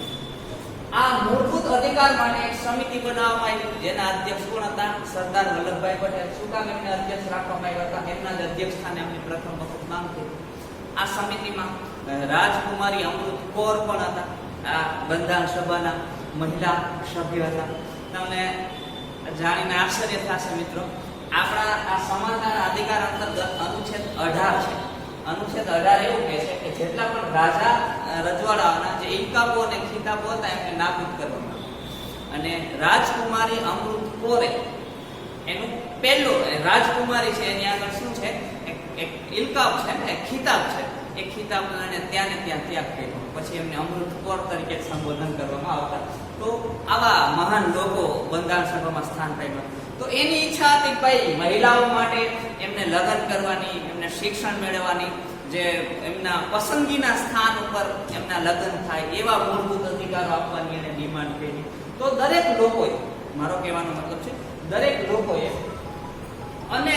A: આ મૂળભૂત અધિકાર માટે એક સમિતિ બનાવવામાં આવી, જેના અધ્યક્ષ કોણ હતા? સરદાર વલ્લભભાઈ પટેલ. શું કામ એમને અધ્યક્ષ રાખવામાં આવ્યા હતા? એમના જ અધ્યક્ષ સ્થાને એમની પ્રથમ વખત માંગ થઈ. આ સમિતિમાં રાજકુમારી અમૃત કૌર પણ હતા. આ બંધારણ સભાના મહિલા સભ્ય હતા. તમને જાણીને આશ્ચર્ય થશે મિત્રો, આપણા આ સમાનતાના અધિકાર અંતર્ગત અનુચ્છેદ 18 છે. અનુચ્છેદ 18 એવું કહે છે કે જેટલા પણ રાજા રજવાડાઓના જે ઇલકાબો અને ખિતાબો હતા એમને નાબૂદ કરવામાં, અને રાજકુમારી અમૃત કૌરે એનું પહેલું રાજકુમારી છે એની આગળ શું છે? એક ઇલકાબ છે, એક ખિતાબ છે. એક ખિતાબ અને ત્યાં ત્યાગ કર્યો. પછી એમને અમૃત કૌર તરીકે સંબોધન કરવામાં આવતા. તો આવા મહાન લોકો બંધારણ સભામાં સ્થાન પામ્યા. તો એની ઈચ્છા હતી કે ભાઈ મહિલાઓ માટે એમને લગ્ન કરવાની, એમને શિક્ષણ મેળવવાની, જે એમના પસંદગીના સ્થાન ઉપર એમના લગ્ન થાય એવા મૂળભૂત અધિકારો આપવાની એને ડિમાન્ડ કરી. તો દરેક લોકોએ, મારો કહેવાનો મતલબ છે દરેક લોકોએ અને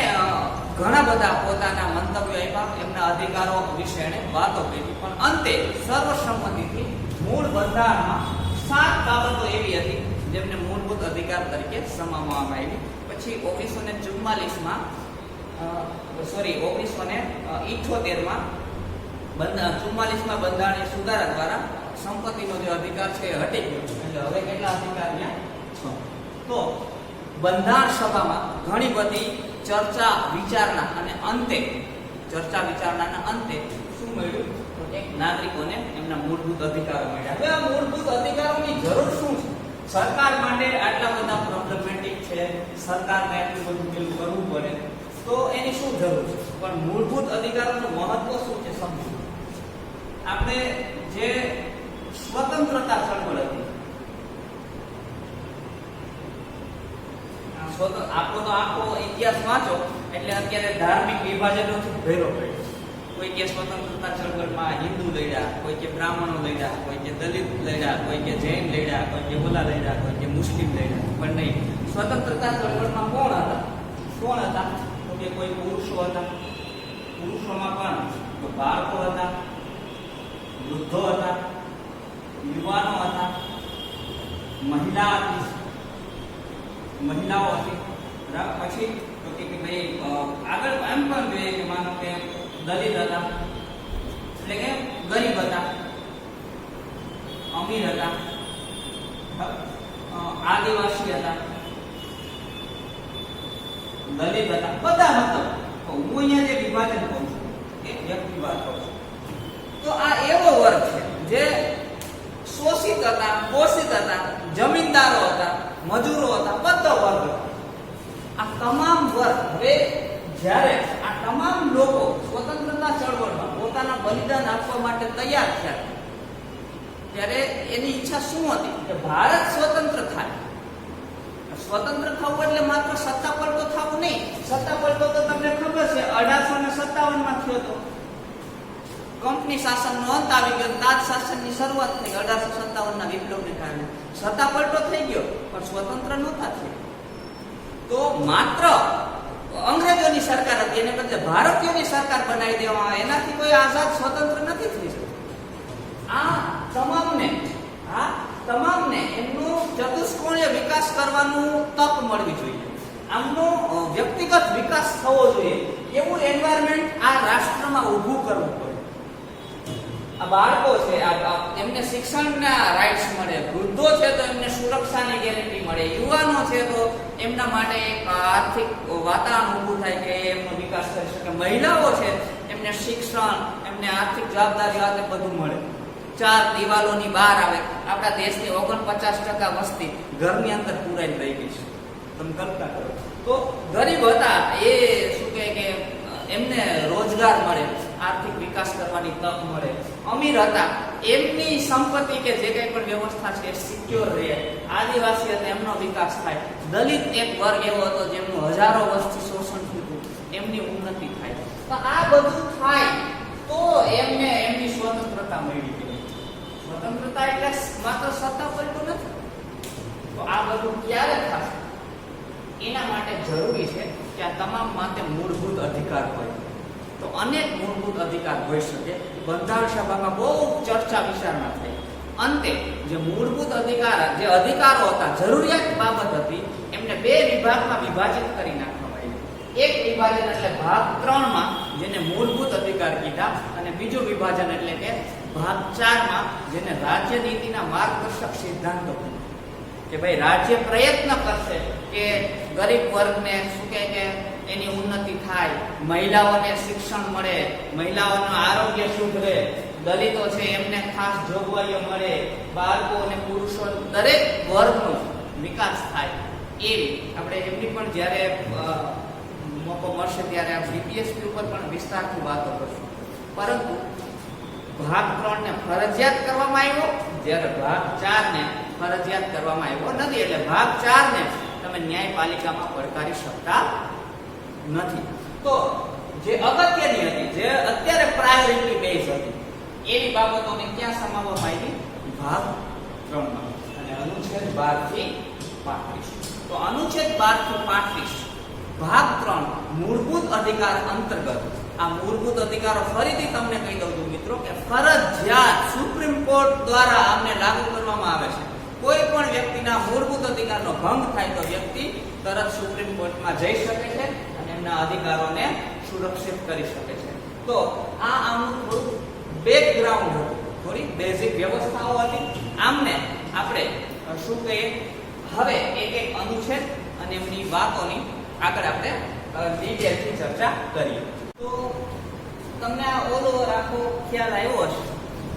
A: ઘણા બધા પોતાના મંતવ્યો આપ્યા, એમના અધિકારો વિશે એને વાતો કરી. પણ અંતે સર્વસંમતિથી મૂળ બંધારણમાં 7 બાબતો એવી હતી જેમને મૂળભૂત અધિકાર તરીકે સમાવવામાં આવી. પછી 1944માં 1978માં 44માં બંધારણીય સુધારા દ્વારા સંપત્તિનો જે અધિકાર છે એ હટી ગયો. એટલે હવે કેટલા અધિકાર ત્યાં 6. તો બંધારણ સભામાં ઘણી બધી ચર્ચા વિચારણા અને અંતે શું મળ્યું? તો એક નાગરિકોને એમના મૂળભૂત અધિકારો મળ્યા. હવે આ મૂળભૂત અધિકારોની જરૂર શું છે? સરકાર માટે આટલા બધા પ્રોબ્લેમેટિક છે, સરકારને એટલું બધું પેલું કરવું પડે, તો એની શું જરૂર છે? પણ મૂળભૂત અધિકારોનું મહત્વ શું છે સમજો. આપણે જે સ્વતંત્રતા ચળવળ હતી, આપણો તો આખો ઇતિહાસ વાંચો એટલે અત્યારે ધાર્મિક વિભાજનો ભેરો પડ્યો. કોઈ કે સ્વતંત્રતા ચળવળમાં હિન્દુ લડ્યા, કોઈ કે બ્રાહ્મણો લડ્યા, કોઈ કે દલિત લડ્યા, કોઈ કે જૈન લડ્યા, કોઈ કે ઓલા લડ્યા, કોઈ કે મુસ્લિમ લડ્યા. પણ નહીં, સ્વતંત્રતા ચળવળમાં કોણ હતા? તો કે કોઈ પુરુષો હતા. પુરુષોમાં પણ તો બાળકો હતા, વૃદ્ધો હતા, યુવાનો હતા, મહિલાઓ હતી. પછી તો કે ભાઈ આગળ એમ પણ જોઈએ કે માનો કે દલિત હતા, એટલે કે ગરીબ હતા, અમીર હતા, આદિવાસી હતા, દલિત હતા, બધા મતલબ હું અહીંયા જે વિભાજન કહું છું એ વ્યક્તિ વાત કરું છું. તો આ એવો વર્ગ છે જે શોષિત હતા, પોષિત હતા, જમીનદારો હતા, મજૂરો હતા, બધા વર્ગ. આ તમામ વર્ગ હવે જ્યારે આ તમામ લોકો સ્વતંત્રતા ચળવળમાં પોતાના બલિદાન આપવા માટે તૈયાર થયા ત્યારે એની ઈચ્છા શું હતી કે ભારત સ્વતંત્ર થાય. સ્વતંત્ર થવું એટલે માત્ર સત્તા પલટો થવું નહીં. સત્તા પલટો તો તમને ખબર છે 1857માં થયો હતો. કંપની શાસનનો અંત આવી ગયો, તાજ શાસનની શરૂઆત થઈ 1857ના વિપ્લવને કારણે. સત્તા પલટો થઈ ગયો પણ સ્વતંત્ર નહોતા થયા. તો માત્ર અંગ્રેજોની બ્રિટનની સરકાર હતી એને બદલે ભારતીયોની સરકાર બનાવી દેવામાં આવે, એનાથી કોઈ આઝાદ સ્વતંત્ર નથી થઈ શકતું. આ તમામને એમનો ચતુષ્કોણીય વિકાસ કરવાનું તક મળવી જોઈએ, આમનો વ્યક્તિગત વિકાસ થવો જોઈએ, એવું એન્વાયરમેન્ટ આ રાષ્ટ્રમાં ઊભું કરવું પડે. આ બાળકો છે એમને શિક્ષણના રાઇટ્સ મળે, વૃદ્ધો છે તો એમને સુરક્ષાની ગેરંટી મળે, યુવાનો છે તો એમના માટે એક આર્થિક વાતાવરણ ઊભું થાય કે એમનો વિકાસ કરી શકે, મહિલાઓ છે એમને શિક્ષણ, એમને આર્થિક જવાબદારી આ બધું મળે. ચાર દિવાલોની બહાર આવે. આપણા દેશની 49% વસ્તી ઘરની અંદર પૂરાઈને રહી ગઈ છે. તમે કલ્પના કરો તો ગરીબ હતા એ શું કહે કે એમને રોજગાર મળે, આર્થિક વિકાસ કરવાની તક મળે. અમીર હતા એમની સંપત્તિ કે જે કંઈ પણ વ્યવસ્થા છે સિક્યોર રહે. આદિવાસી હતા એમનો વિકાસ થાય. દલિત એક વર્ગ એવો હતો જેમનું હજારો વર્ષથી શોષણ થયું, એમની ઉન્નતિ થાય. તો આ બધું થાય તો એમને એમની સ્વતંત્રતા મળી ગઈ. સ્વતંત્રતા એટલે માત્ર સત્તા પલટું નથી. તો આ બધું ક્યારે થશે? એના માટે જરૂરી છે કે આ તમામ માટે મૂળભૂત અધિકાર હોય. તો અનેક મૂળભૂત અધિકાર હોઈ શકે. બંધારણ સભામાં બહુ ચર્ચા વિચારણા થઈ. અંતે જે મૂળભૂત અધિકાર, જે અધિકારો હતા, જરૂરિયાત બાબત હતી, એમને બે વિભાગમાં વિભાજિત કરી નાખવામાં આવ્યું. એક વિભાજન એટલે ભાગ 3 માં જેને મૂળભૂત અધિકાર કીધા, અને બીજું વિભાજન એટલે કે ભાગ 4 માં જેને રાજ્ય નીતિના માર્ગદર્શક સિદ્ધાંતો, કે ભાઈ રાજ્ય પ્રયત્ન કરશે કે ગરીબ વર્ગને શું કહે કે એની ઉન્નતિ થાય, મહિલાઓને શિક્ષણ મળે, મહિલાઓનું આરોગ્ય સુધરે, દલિતો છે એમને ખાસ જોગવાઈઓ મળે, બાળકો અને પુરુષો દરેક વર્ગનો વિકાસ થાય. એવી આપણે એમની પણ જ્યારે મોકો મળશે ત્યારે આ બીપીએસપી ઉપર પણ વિસ્તારથી વાતો કરશું. પરંતુ ભાગ 3 ને ફરજિયાત કરવામાં આવ્યો, જ્યારે ભાગ 4 ને ફરજિયાત કરવામાં આવ્યો નથી. એટલે ભાગ 4 ને તમે ન્યાયપાલિકામાં પડકારી શકતા નથી. તો જે અગત્યની હતી, જે અત્યારે પ્રાયોરિટી બેઝ હતી, એવી બાબતોને ક્યાં સમાવવામાં આવી? ભાગ 3 માં. અને અનુચ્છેદ 12 થી 35. તો અનુચ્છેદ 12 થી 35 ભાગ 3 મૂળભૂત અધિકાર અંતર્ગત આ મૂળભૂત અધિકારો ફરીથી તમને કહી દઉં છું મિત્રો કે ફરજિયાત સુપ્રીમ કોર્ટ દ્વારા આમને લાગુ કરવામાં આવે છે. કોઈ પણ વ્યક્તિના મૂળભૂત અધિકારનો ભંગ થાય તો વ્યક્તિ તરત સુપ્રીમ કોર્ટમાં જઈ શકે છે અને એમના અધિકારોને સુરક્ષિત કરી શકે છે. તો આ આમનું થોડું બેકગ્રાઉન્ડ હતું, થોડી બેઝિક વ્યવસ્થાઓ હતી. આમને આપણે શું કહીએ, હવે એક એક અનુચ્છેદ અને એમની વાતોની આગળ આપણે ડિટેલથી ચર્ચા કરીએ. તો તમને આ ઓલ ઓવર આખો ખ્યાલ આવ્યો હશે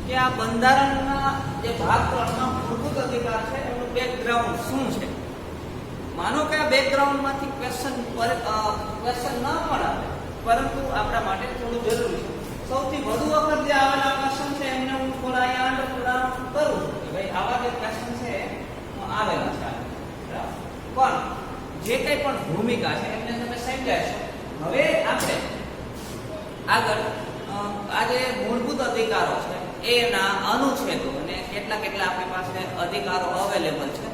A: કે આ બંધારણના જે ભાગ 3 માં મૂળભૂત અધિકાર છે એનું બેકગ્રાઉન્ડ શું છે. માનો કે આ બેકગ્રાઉન્ડમાંથી ક્વેશ્ચન ન પણ આવે, પરંતુ આપણા માટે થોડું જરૂરી છે. સૌથી વધુ વખત જે આવેલા ક્વેશ્ચન છે એમને હું થોડા અહીંયા અંડરલાઈન કરું છું કે ભાઈ આવા જે ક્વેશ્ચન છે આવેલા છે. પણ જે કંઈ પણ ભૂમિકા છે એમને તમે સમજાશો. હવે આપણે આગળ આ જે મૂળભૂત અધિકારો છે એના અનુચ્છેદો અને કેટલા આપણી પાસે અધિકારો અવેલેબલ છે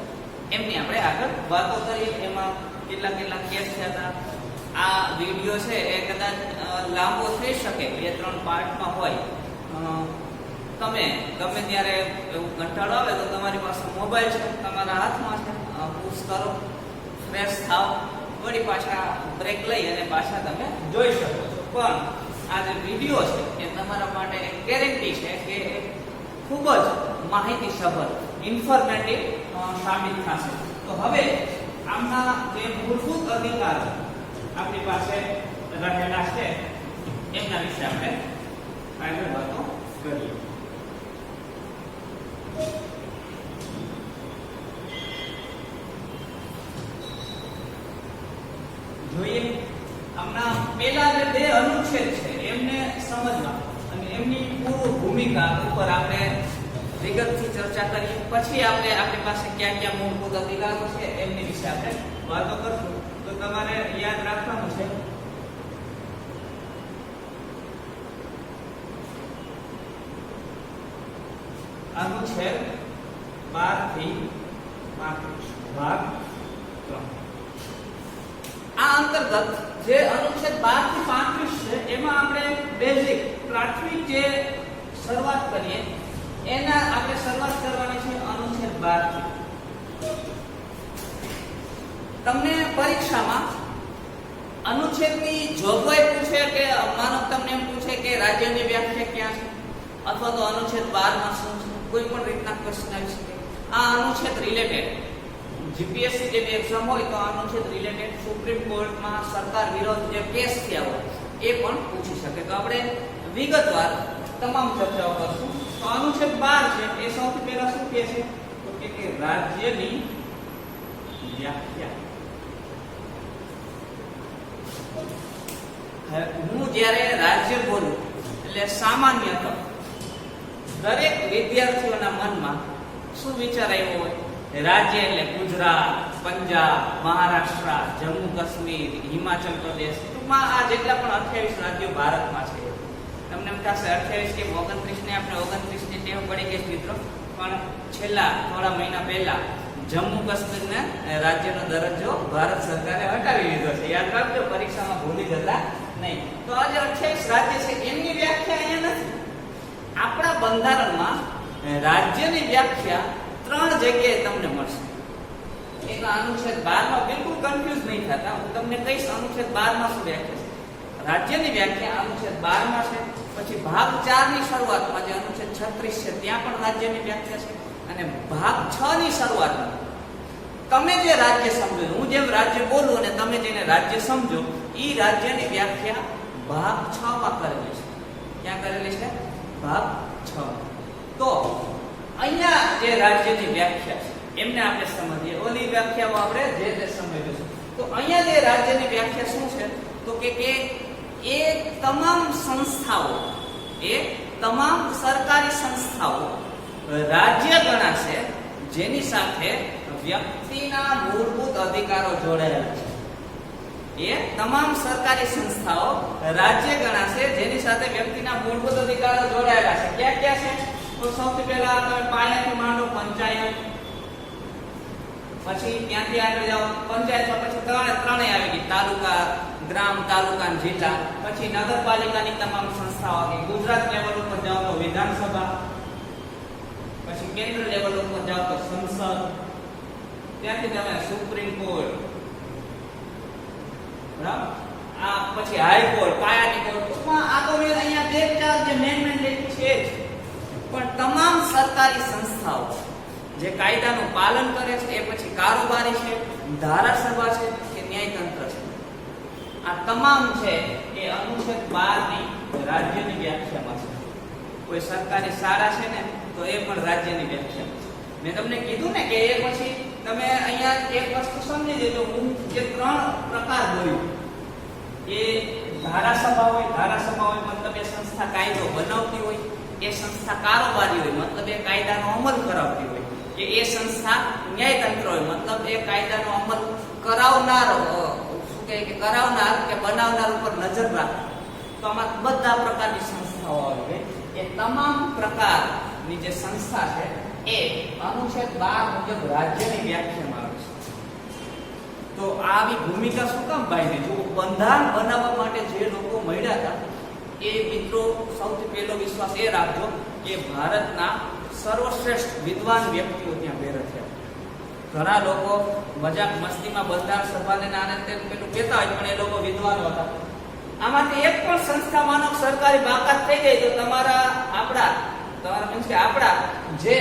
A: એમની આપણે આગળ વાતો કરીએ. એમાં કેટલા કેસ થયા હતા. આ વિડીયો છે એ કદાચ લાંબો થઈ શકે, 2-3 પાર્ટમાં હોય. તમે ગમે ત્યારે એવું કંટાળો આવે તો તમારી પાસે મોબાઈલ છે, તમારા હાથમાં છે, પુશ કરો, ફ્રેશ થાવ, વળી પાછા બ્રેક લઈ અને પાછા તમે જોઈ શકો છો. પણ આ જે વિડીયો છે એ તમારા માટે એક ગેરંટી છે કે ખૂબ જ માહિતીસભર, ઇન્ફોર્મેટિવ સાબિત થશે. તો હવે આમના જે મૂળભૂત અધિકારો આપણી પાસે રહેલા છે એમના વિશે આપણે આગળ વાતો કરીએ. જોઈએ આમના પેલા જે બે અનુચ્છેદ છે એમને સમજવા અને એમની પૂર્વ ભૂમિકા ઉપર આપણે વિગતથી ચર્ચા કરીએ. પછી આપણે આપણી પાસે ક્યાં મૂળભૂત અધિકારો છે એમની વિશે આપણે વાતો કરશું. તો તમારે યાદ રાખવાનું છે અનુચ્છેદ 12 થી 35 ભાગ 3. આ અંતર્ગત જે અનુચ્છેદ 12 થી 35 છે એમાં આપણે બેઝિક પ્રાથમિક જે શરૂઆત કરીએ એના આપણે શરૂઆત કરવાની છે અનુચ્છેદ 12 થી. તમને પરીક્ષામાં અનુચ્છેદની જોગવાઈ પૂછે કે માનો તમને એમ પૂછે કે રાજ્યની વ્યાખ્યા ક્યાં છે અથવા તો અનુચ્છેદ 12 માં શું છે, કોઈ પણ રીતના ક્વેશ્ચન આવી શકે. આ અનુચ્છેદ રિલેટેડ જીપીએસસી જે એક્ઝામ હોય તો અનુચ્છેદ રિલેટેડ સુપ્રીમ કોર્ટમાં સરકાર વિરોધ જે કેસ થયા હોય એ પણ પૂછી શકે. તો આપણે વિગતવાર તમામ ચર્ચાઓ કરશું. તો અનુચ્છેદ 12 છે એ સૌથી પહેલા શું કહે છે તો કે રાજ્યની વ્યાખ્યા. હું જ્યારે રાજ્ય બોલું એટલે સામાન્યતઃ દરેક વિદ્યાર્થીઓના મનમાં શું વિચાર આવ્યો હોય? રાજ્ય એટલે ગુજરાત, પંજાબ, મહારાષ્ટ્ર, જમ્મુ કાશ્મીર, હિમાચલ પ્રદેશ, ટૂંકમાં આ જેટલા પણ 28 રાજ્યો ભારતમાં છે. તમને એમ થશે 28 કે 29 ને આપણે 29 ની ટેવ પડી ગઈ મિત્રો, પણ છેલ્લા થોડા મહિના પહેલા જમ્મુ કાશ્મીરને રાજ્યનો દરજ્જો ભારત સરકારે હટાવી લીધો છે. યાદ રાખજો, પરીક્ષામાં ભૂલી જતા નહીં. તો આજે 28 રાજ્ય છે એમની વ્યાખ્યા અહીંયા નથી. આપણા બંધારણમાં રાજ્યની વ્યાખ્યા 3 જગ્યાએ તમને મળશે. એક અનુચ્છેદ 12 માં, બિલકુલ કન્ફ્યુઝ નહીં થતા, હું તમને કહીશ અનુચ્છેદ 12 માં શું વ્યાખ્યા છે. રાજ્યની વ્યાખ્યા અનુચ્છેદ 12 માં છે. પછી ભાગ 4 ની શરૂઆતમાં જે અનુચ્છેદ 36 છે ત્યાં પણ રાજ્યની વ્યાખ્યા છે. અને ભાગ 6 ની શરૂઆતમાં તમે જે રાજ્ય સમજો, હું જેમ રાજ્ય બોલું અને તમે જેને રાજ્ય સમજો, ઈ રાજ્યની વ્યાખ્યા ભાગ 6 માં કરેલી છે. ક્યાં કરેલી છે? ભાગ 6. તો અહીંયા જે રાજ્યની વ્યાખ્યા છે એમને આપણે સમજીએ. ઓલી વ્યાખ્યાઓ આપણે જે સમજીશું. તો અહીંયા જે રાજ્યની વ્યાખ્યા શું છે તો કે એ તમામ સંસ્થાઓ, એ તમામ સરકારી સંસ્થાઓ રાજ્ય ગણાશે જેની સાથે વ્યક્તિના મૂળભૂત અધિકારો જોડાયેલા છે. એ તમામ સરકારી સંસ્થાઓ રાજ્ય ગણાશે જેની સાથે વ્યક્તિના મૂળભૂત અધિકારો જોડાયેલા છે. ક્યાં ક્યાં છે? તો સૌથી પહેલા તમે પાયાથી માંડો પંચાયત, પછી ત્યાંથી આગળ જાઓ પંચાયત, પછી ત્રણેય આવી ગઈ, તાલુકા, ગ્રામ, તાલુકા અને જિલ્લા. પછી નગરપાલિકાની તમામ સંસ્થાઓ આવી. ગુજરાત લેવલ ઉપર જાઓ તો વિધાનસભા, પછી કેન્દ્ર લેવલ ઉપર જાઓ તો સંસદ, ત્યાંથી તમે સુપ્રીમ કોર્ટ, બરાબર, આ પછી હાઈકોર્ટ, પાયાની કોર્ટ. ટૂંકમાં આ તો મેં અહીંયા બે ચાર જે મેન છે જ, પણ તમામ સરકારી સંસ્થાઓ જે કાયદાનું પાલન કરે છે, એ પછી કારોબારી છે, ધારાસભા છે કે ન્યાયતંત્ર છે, આ તમામ છે એ અનુચ્છેદ 12 ની રાજ્યની વ્યાખ્યામાં છે. કોઈ સરકારી શાળા છે ને તો એ પણ રાજ્યની વ્યાખ્યા છે. મેં તમને કીધું ને કે એ પછી તમે અહીંયા એક વસ્તુ સમજી લેજો. હું જે 3 પ્રકાર બોલ્યો, એ ધારાસભા હોય મતલબ એ સંસ્થા કાયદો બનાવતી હોય, એ સંસ્થા કારોબારી હોય મતલબ એ કાયદાનો અમલ કરાવતી હોય, કે એ સંસ્થા ન્યાયતંત્ર હોય મતલબ એ કાયદાનો અમલ કરાવનાર, શું કહે કે કરાવનાર કે બનાવનાર ઉપર નજર રાખે. તો આમાં બધા પ્રકારની સંસ્થાઓ આવે. એ તમામ પ્રકારની જે સંસ્થા છે એ અનુચ્છેદ 12 મુજબ રાજ્યની વ્યાખ્યામાં આવે છે. તો આવી ભૂમિકા શું કામ ભાઈ? જો બંધારણ બનાવવા માટે જે લોકો મળ્યા હતા એ મિત્રો સૌથી પહેલો વિશ્વાસ એ રાખજો કે ભારતના સર્વશ્રેષ્ઠ વિદ્વાન વ્યક્તિઓ ત્યાં ભેગા થયા. ઘણા લોકો મજાક મસ્તીમાં બંધારણ સભાને આને તેમ પેલું કહેતા હોય, પણ એ લોકો વિદ્વાનો હતા. આમાંથી એક પણ સંસ્થામાં સરકારી બાકાત થઈ જાય તો તમારા મીન્સ કે આપણા જે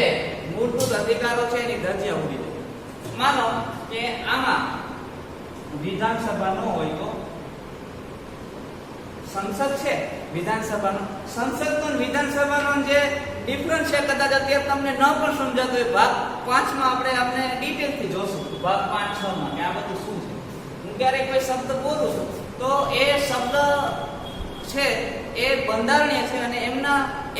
A: મૂળભૂત અધિકારો છે એની ધજ્જા ઉડી જાય. માનો કે આમાં વિધાનસભા ન હોય તો સંસદ છે, વિધાનસભાનો સંસદનો વિધાનસભાનો જે ડિફરન્સ છે કદાચ અત્યારે તમને ન પણ સમજાતો હોય. ભાગ 5 માં આપણે ડિટેલથી જોશું, ભાગ 5, 6 માં કે આ બધું શું છે. હું ક્યારેક કોઈ શબ્દ બોલું છું તો એ શબ્દ છે એ બંધારણીય છે અને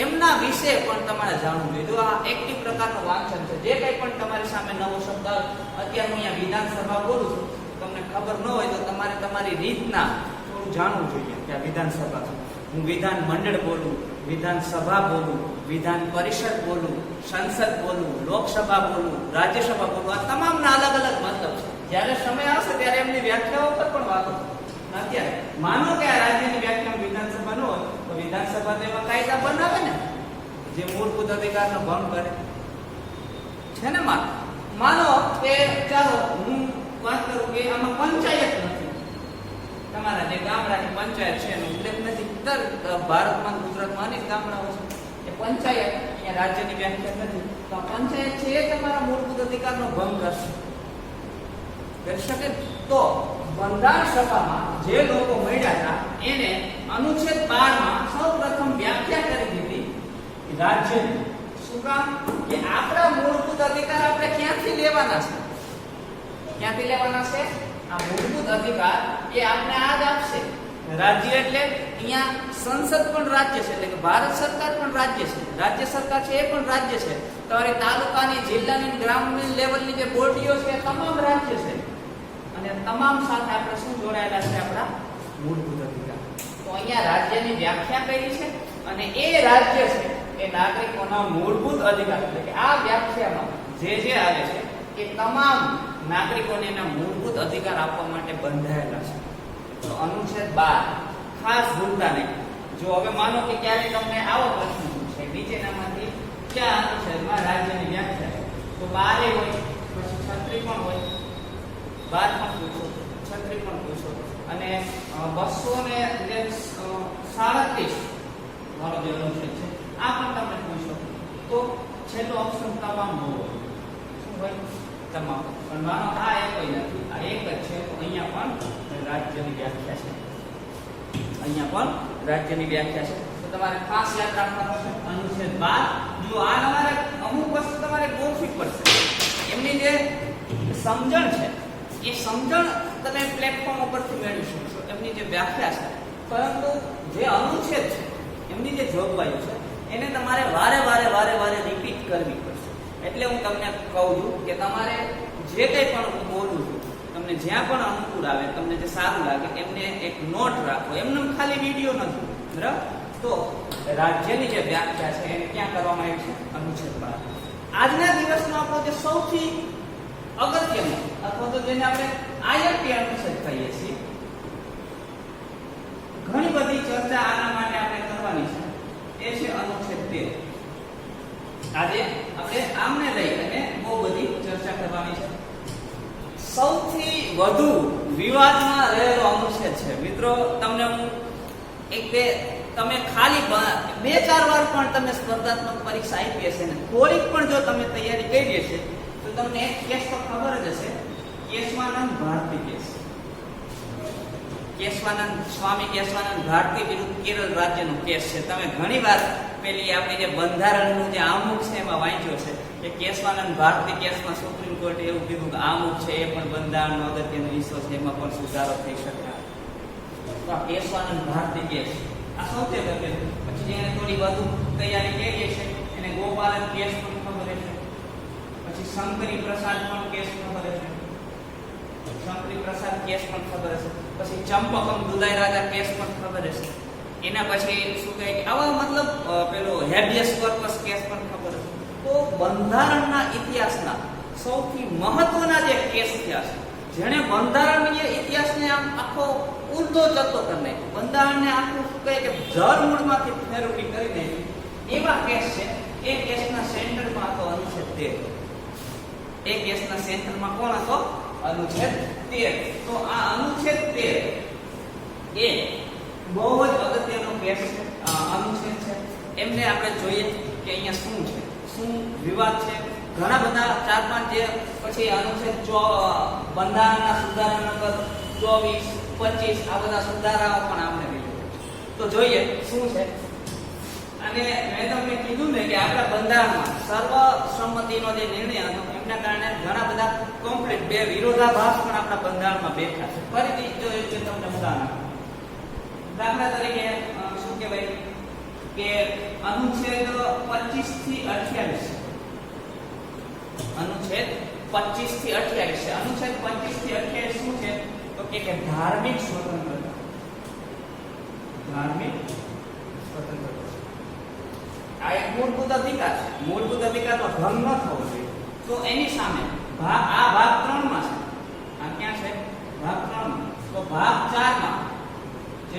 A: એમના વિશે પણ તમારે જાણવું જોઈએ. જો આ એક્ટિવ પ્રકારનું વાંચન છે, જે કંઈ પણ તમારી સામે નવો શબ્દ આવે, અત્યારે હું અહીંયા વિધાનસભા બોલું છું, તમને ખબર ન હોય તો તમારે તમારી રીતના થોડું જાણવું જોઈએ કે આ વિધાનસભા છે. હું વિધાન મંડળ બોલું, વિધાનસભા બોલું, વિધાન પરિષદ બોલું, સંસદ બોલું, લોકસભા બોલું, રાજ્યસભા બોલું, આ તમામના અલગ અલગ મતલબ છે. જ્યારે સમય આવશે ત્યારે એમની વ્યાખ્યાઓ પર પણ વાતો અત્યારે માનો કે આ રાજ્યની વ્યાખ્યા વિધાનસભા ન હોય તો વિધાનસભા તો એવા કાયદા બનાવે ને જે મૂળભૂત અધિકારનો ભંગ કરે છે ને. માનો કે ચાલો હું વાત કરું કે આમાં પંચાયત નથી, તમારા જે ગામડાની પંચાયત છે એનો ઉલ્લેખ નથી. ભારતમાં ગુજરાતમાં અનેક ગામડાઓ છે એ પંચાયત અહીંયા રાજ્યની વ્યાખ્યા નથી, તો આ પંચાયત છે એ તમારા મૂળભૂત અધિકારનો ભંગ કરશે, કરી શકે. તો બંધારણ સભામાં જે લોકો મળ્યા હતા એને અનુચ્છેદ 12 માં સૌપ્રથમ વ્યાખ્યા કરી દીધી રાજ્યની. શું કામ? કે આપણા મૂળભૂત અધિકાર આપણે ક્યાંથી લેવાના છે? ક્યાંથી લેવાના છે? આ મૂળભૂત અધિકાર એ આપણે આ જ આપશે. રાજ્ય એટલે અહીંયા સંસદ પણ રાજ્ય છે, એટલે કે ભારત સરકાર પણ રાજ્ય છે, રાજ્ય સરકાર છે એ પણ રાજ્ય છે. તમારી તાલુકાની, જિલ્લાની, ગ્રામ્ય લેવલની જે બોડીઓ છે એ તમામ રાજ્ય છે અને તમામ સાથે આપણે શું જોડાયેલા છે? આપણા મૂળભૂત અધિકાર. તો અહીંયા રાજ્યની વ્યાખ્યા કરી છે અને એ રાજ્ય છે એ નાગરિકોના મૂળભૂત અધિકાર, એટલે કે આ વ્યાખ્યામાં જે આવે છે એ તમામ નાગરિકોને એના મૂળભૂત અધિકાર આપવા માટે બંધાયેલા છે. તો અનુચ્છેદ 12 ખાસ ભૂલતા નહીં. જો હવે માનો કે ક્યારે તમને આવો પ્રશ્ન પૂછે નીચેનામાંથી કયા અનુચ્છેદમાં રાજ્યની વ્યાખ્યા છે, તો 12 હોય, પછી 36 પણ હોય, 12 પણ પૂછો, 36 પણ પૂછો અને 237 વાળો જે અનુચ્છેદ છે આ પણ તમને પૂછો, તો છેલ્લો ઓપ્શન તમામ હોય. શું હોય? તમામ. પણ માનો આ એક હોય નથી, આ એક જ છે, તો અહીંયા પણ રાજ્યની વ્યાખ્યા છે, અહીંયા પણ રાજ્યની વ્યાખ્યા છે. તો તમારે ખાસ યાદ રાખવાનું છે અનુચ્છેદ 12. જો આ તમારે અમુક વસ્તુ તમારે ગોખવી પડશે. એમની જે સમજણ છે એ સમજણ તમે પ્લેટફોર્મ ઉપરથી મેળવી શકશો, એમની જે વ્યાખ્યા છે. પરંતુ જે અનુચ્છેદ છે એમની જે જોગવાઈઓ છે એને તમારે વારે રિપીટ કરવી પડશે. એટલે હું તમને કહું છું કે તમારે જે કંઈ પણ હું બોલું છું તમને જ્યાં પણ અનુકૂળ આવે, તમને જે સારું લાગે એમને એક નોટ રાખો, એમને ખાલી વિડીયો નથી, બરાબર? તો રાજ્યની જે વ્યાખ્યા છે એને ક્યાં કરવામાં આવી છે? અનુચ્છેદ 12. આજના દિવસનો આપણો જે સૌથી અગત્યનો અથવા તો જેને આપણે આઈએમપી અનુચ્છેદ કહીએ છીએ, ઘણી બધી ચર્ચા આના માટે આપણે કરવાની છે, એ છે અનુચ્છેદ 13. આજે આપણે આમને લઈ અને બહુ બધી ચર્ચા કરવાની છે. સૌથી વધુ વિવાદમાં રહેલો અનુચ્છેદ છે મિત્રો. તમને હું તમે ખાલી 2-4 વાર પણ તમે સ્પર્ધાત્મક પરીક્ષા આપી હશે ને થોડીક પણ જો તમે તૈયારી કરી હશે તો તમને એક કેસ તો ખબર જ હશે, કેશવાનંદ ભારતી કેસ. સ્વામી કેશવાનંદ ભારતી વિરુદ્ધ કેરળ રાજ્યનો કેસ છે. તમે ઘણી વાર પેલી આપણી જે બંધારણનું જે આમુખ છે એમાં વાંચ્યો છે કે કેશવાનંદ ભારતી કેસમાં સુપ્રીમ કોર્ટે એવું કીધું કે આમુખ છે એ પણ બંધારણનો અગત્યનો હિસ્સો છે, એમાં પણ સુધારો થઈ શકે. તો આ કેશવાનંદ ભારતી કેસ આ સૌથી અગત્યનું. પછી જેને થોડી વધુ તૈયારી કરી છે એને ગોપાલન કેસ પણ ખબર છે, પછી શંકરી પ્રસાદ પણ કેસ ખબર છે, શંકરી પ્રસાદ કેસ પણ ખબર છે, પછી ચંપકમ દુલાઈ રાજા કેસ પણ ખબર છે. એના પછી શું કહે કે આવા મતલબ પેલો હેબિયસ કોર્પસ કેસ પણ ખબર છે. તો બંધારણના ઇતિહાસના સૌથી મહત્વના જે કેસ થયા છે, જેણે બંધારણીય ઇતિહાસને આમ આખો ઊંધો જતો કરી નાખ્યો, બંધારણને આખું શું કહે કે જળમૂળમાંથી ફેરવણી કરી નાખી, એવા કેસ છે. એ કેસના સેન્ટરમાં હતો અનુચ્છેદ 13. એ કેસના સેન્ટરમાં કોણ હતો? અનુચ્છેદ 13. તો આ અનુચ્છેદ 13 એ બહુ જ અગત્યનો કેસ છે, અનુચ્છેદ છે. એમને આપણે જોઈએ કે અહીંયા શું છે, શું વિવાદ છે. ઘણા બધા 4-5 જે પછી અનુચ્છેદ બંધારણના સુધારા નંબર 24, 25 આ બધા સુધારાઓ પણ આપણે જોઈએ. તો જોઈએ શું છે. અને મેં તમને કીધું ને કે આપણા બંધારણમાં સર્વસંમતિનો જે નિર્ણય હતો એમના કારણે ઘણા બધા કોમ્પ્લીટ બે વિરોધાભાસ પણ આપણા બંધારણમાં બેઠા છે. ફરીથી જો તમને ઉદાહરણ દાખલા તરીકે શું કહેવાય કે અનુચ્છેદ 25 થી 28. અનુચ્છેદ 25 થી 28 છે. અનુચ્છેદ 25 થી 28 શું છે? તો કે ધાર્મિક સ્વતંત્રતા. ધાર્મિક સ્વતંત્રતા આ એક મૂળભૂત અધિકાર છે. મૂળભૂત અધિકારનો ભંગ ન થવો જોઈએ. તો એની સામે આ ભાગ 3 માં છે. આ ક્યાં છે? ભાગ 3 માં. તો ભાગ 4 માં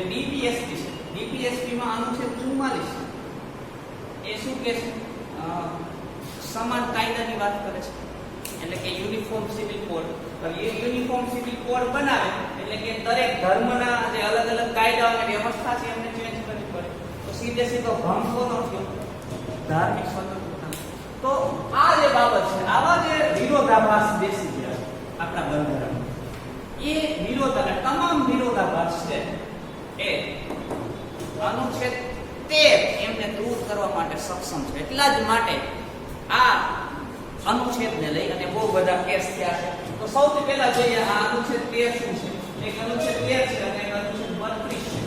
A: ડીપીએસપી છે, ડીપીએસપી માં અનુચ્છેદ 44 એ શું કહે છે? સમાન કાયદાની વાત કરે છે, એટલે કે યુનિફોર્મ સિવિલ કોડ. એ યુનિફોર્મ સિવિલ કોડ બનાવે એટલે કે દરેક ધર્મના જે અલગ અલગ કાયદાઓ અને વ્યવસ્થા છે એમને ચેન્જ કરવી પડે. તો સીધો ભંગ કોનો થયો? ધાર્મિક સ્વતંત્રતા. તો આ જે બાબત છે, આવા જે વિરોધાભાસ બેસી ગયા આપણા બંધારણમાં, એ તમામ વિરોધાભાસ છે એ અનુચ્છેદ 13 એમને દૂર કરવા માટે સક્ષમ છે. એટલા જ માટે આ અનુચ્છેદને લઈ અને બહુ બધા કેસ થયા છે. તો સૌથી પહેલા જોઈએ આ અનુચ્છેદ 13 શું છે. એક અનુચ્છેદ 13 છે અને એક અનુચ્છેદ 32 છે.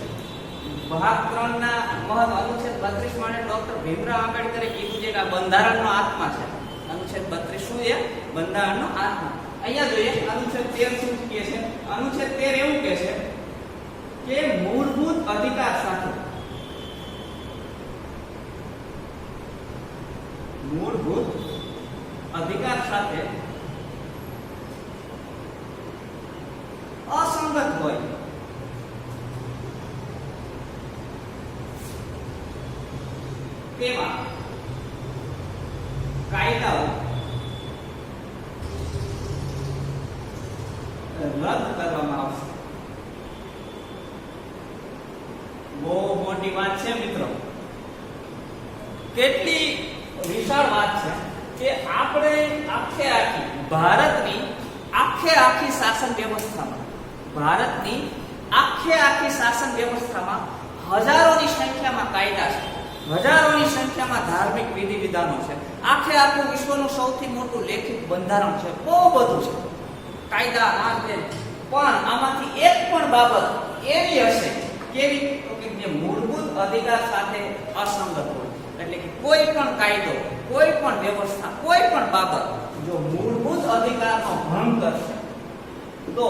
A: ભાગ 3 ના મહત્વ અનુચ્છેદ 32 માટે ડોક્ટર ભીમરાવ આંબેડકરે કીધું છે કે આ બંધારણનો આત્મા છે. અનુચ્છેદ 32 શું છે? બંધારણનો આત્મા. અહીંયા જોઈએ અનુચ્છેદ 13 શું કહે છે? અનુચ્છેદ 13 એવું કહે છે કે મૂળભૂત અધિકાર સાથે અસંગત હોય તેવા કાયદાઓ રદ કરવામાં આવશે. બહુ મોટી વાત છે મિત્રો, કેટલી વિશાળ વાત છે કે આપણે ભારતની આખી શાસન વ્યવસ્થામાં હજારોની સંખ્યામાં કાયદા છે, હજારોની સંખ્યામાં ધાર્મિક વિધિ વિધાનો છે, આખું વિશ્વનું સૌથી મોટું લેખિત બંધારણ છે, બહુ બધું છે કાયદા આ તે. પણ આમાંથી એક પણ બાબત એવી હશે કેવી તો કે જે મૂળભૂત અધિકાર સાથે અસંગત હોય. એટલે કે કોઈ પણ કાયદો, કોઈ પણ વ્યવસ્થા, કોઈ પણ બાબત જો મૂળભૂત અધિકારનો ભંગ કરશે તો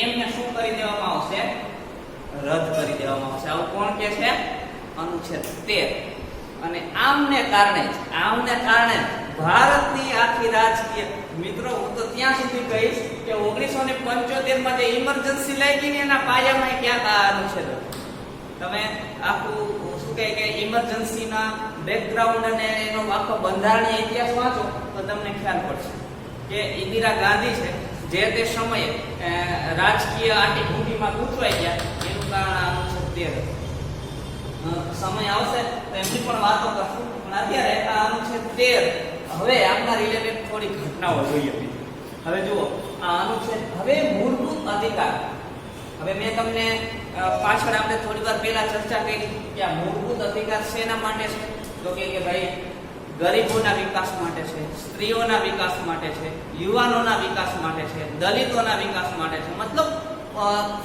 A: એમને શું કરી દેવામાં આવશે? રદ કરી દેવામાં આવશે. આવું કોણ કહે છે? અનુચ્છેદ 13. અને આમને કારણે ભારતની આખી રાજકીય, મિત્રો હું તો ત્યાં સુધી કહીશ કે 1975 માં જે ઇમરજન્સી લાગી ને એના પાયામાં ક્યાંક આ અનુચ્છેદ હતો. તમે આખું શું કહે કે ઇમરજન્સીના બેકગ્રાઉન્ડ અને એનો આખો બંધારણીય ઇતિહાસ વાંચો તો તમને ખ્યાલ પડશે કે ઇન્દિરા ગાંધી છે જે તે સમયે રાજકીય આટીઘૂંટીમાં ગૂંચવાઈ ગયા, એનું કારણ આ અનુચ્છેદ 13. સમય આવશે તો એમની પણ વાતો કરશું, પણ અત્યારે આ અનુચ્છેદ 13 હવે આમના રિલેટેડ થોડી ઘટનાઓ જોઈએ. હવે જુઓ આ અનુચ્છેદ, હવે મૂળભૂત અધિકાર. હવે મેં તમને પાછળ આપણે થોડી વાર પહેલા ચર્ચા કરી કે આ મૂળભૂત અધિકાર શેના માટે છે? તો કે ભાઈ ગરીબોના વિકાસ માટે છે, સ્ત્રીઓના વિકાસ માટે છે, યુવાનોના વિકાસ માટે છે, દલિતોના વિકાસ માટે છે. મતલબ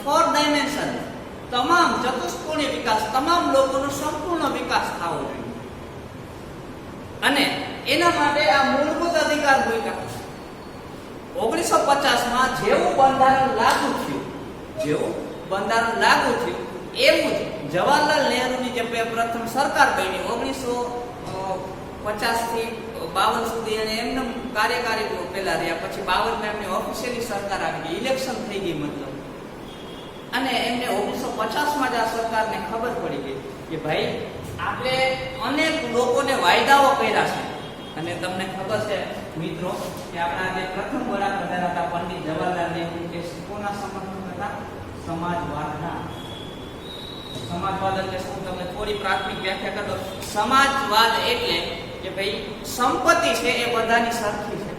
A: 4 ડાયમેન્શન, તમામ ચતુષ્કોણીય વિકાસ, તમામ લોકોનો સંપૂર્ણ વિકાસ થવો જોઈએ. અને એના માટે આ મૂળભૂત અધિકાર ભૂમિકા 1950 માં જેવું બંધારણ લાગુ થયું એવું જ જવાહરલાલ નહેરુની જે પ્રથમ સરકાર બની 1950 થી 52 સુધી અને એમને કાર્યકારી પેલા રહ્યા, પછી 52 માં એમની ઓફિશિયલી સરકાર આવી ગઈ, ઇલેક્શન થઈ ગઈ મતલબ. અને એમને 1950 માં જ આ સરકારને ખબર પડી ગઈ કે ભાઈ આપણે અનેક લોકોને વાયદાઓ કર્યા છે. અને તમને ખબર છે મિત્રો કે આપણા જે પ્રથમ વડાપ્રધાન હતા પંડિત જવાહરલાલ નહેરુ, એ કોના સમર્થક હતા? સમાજવાદના. સમાજવાદ એટલે શું? તમને થોડી પ્રાથમિક વ્યાખ્યા કરો. સમાજવાદ એટલે કે ભાઈ સંપત્તિ છે એ બધાની સરખી છે.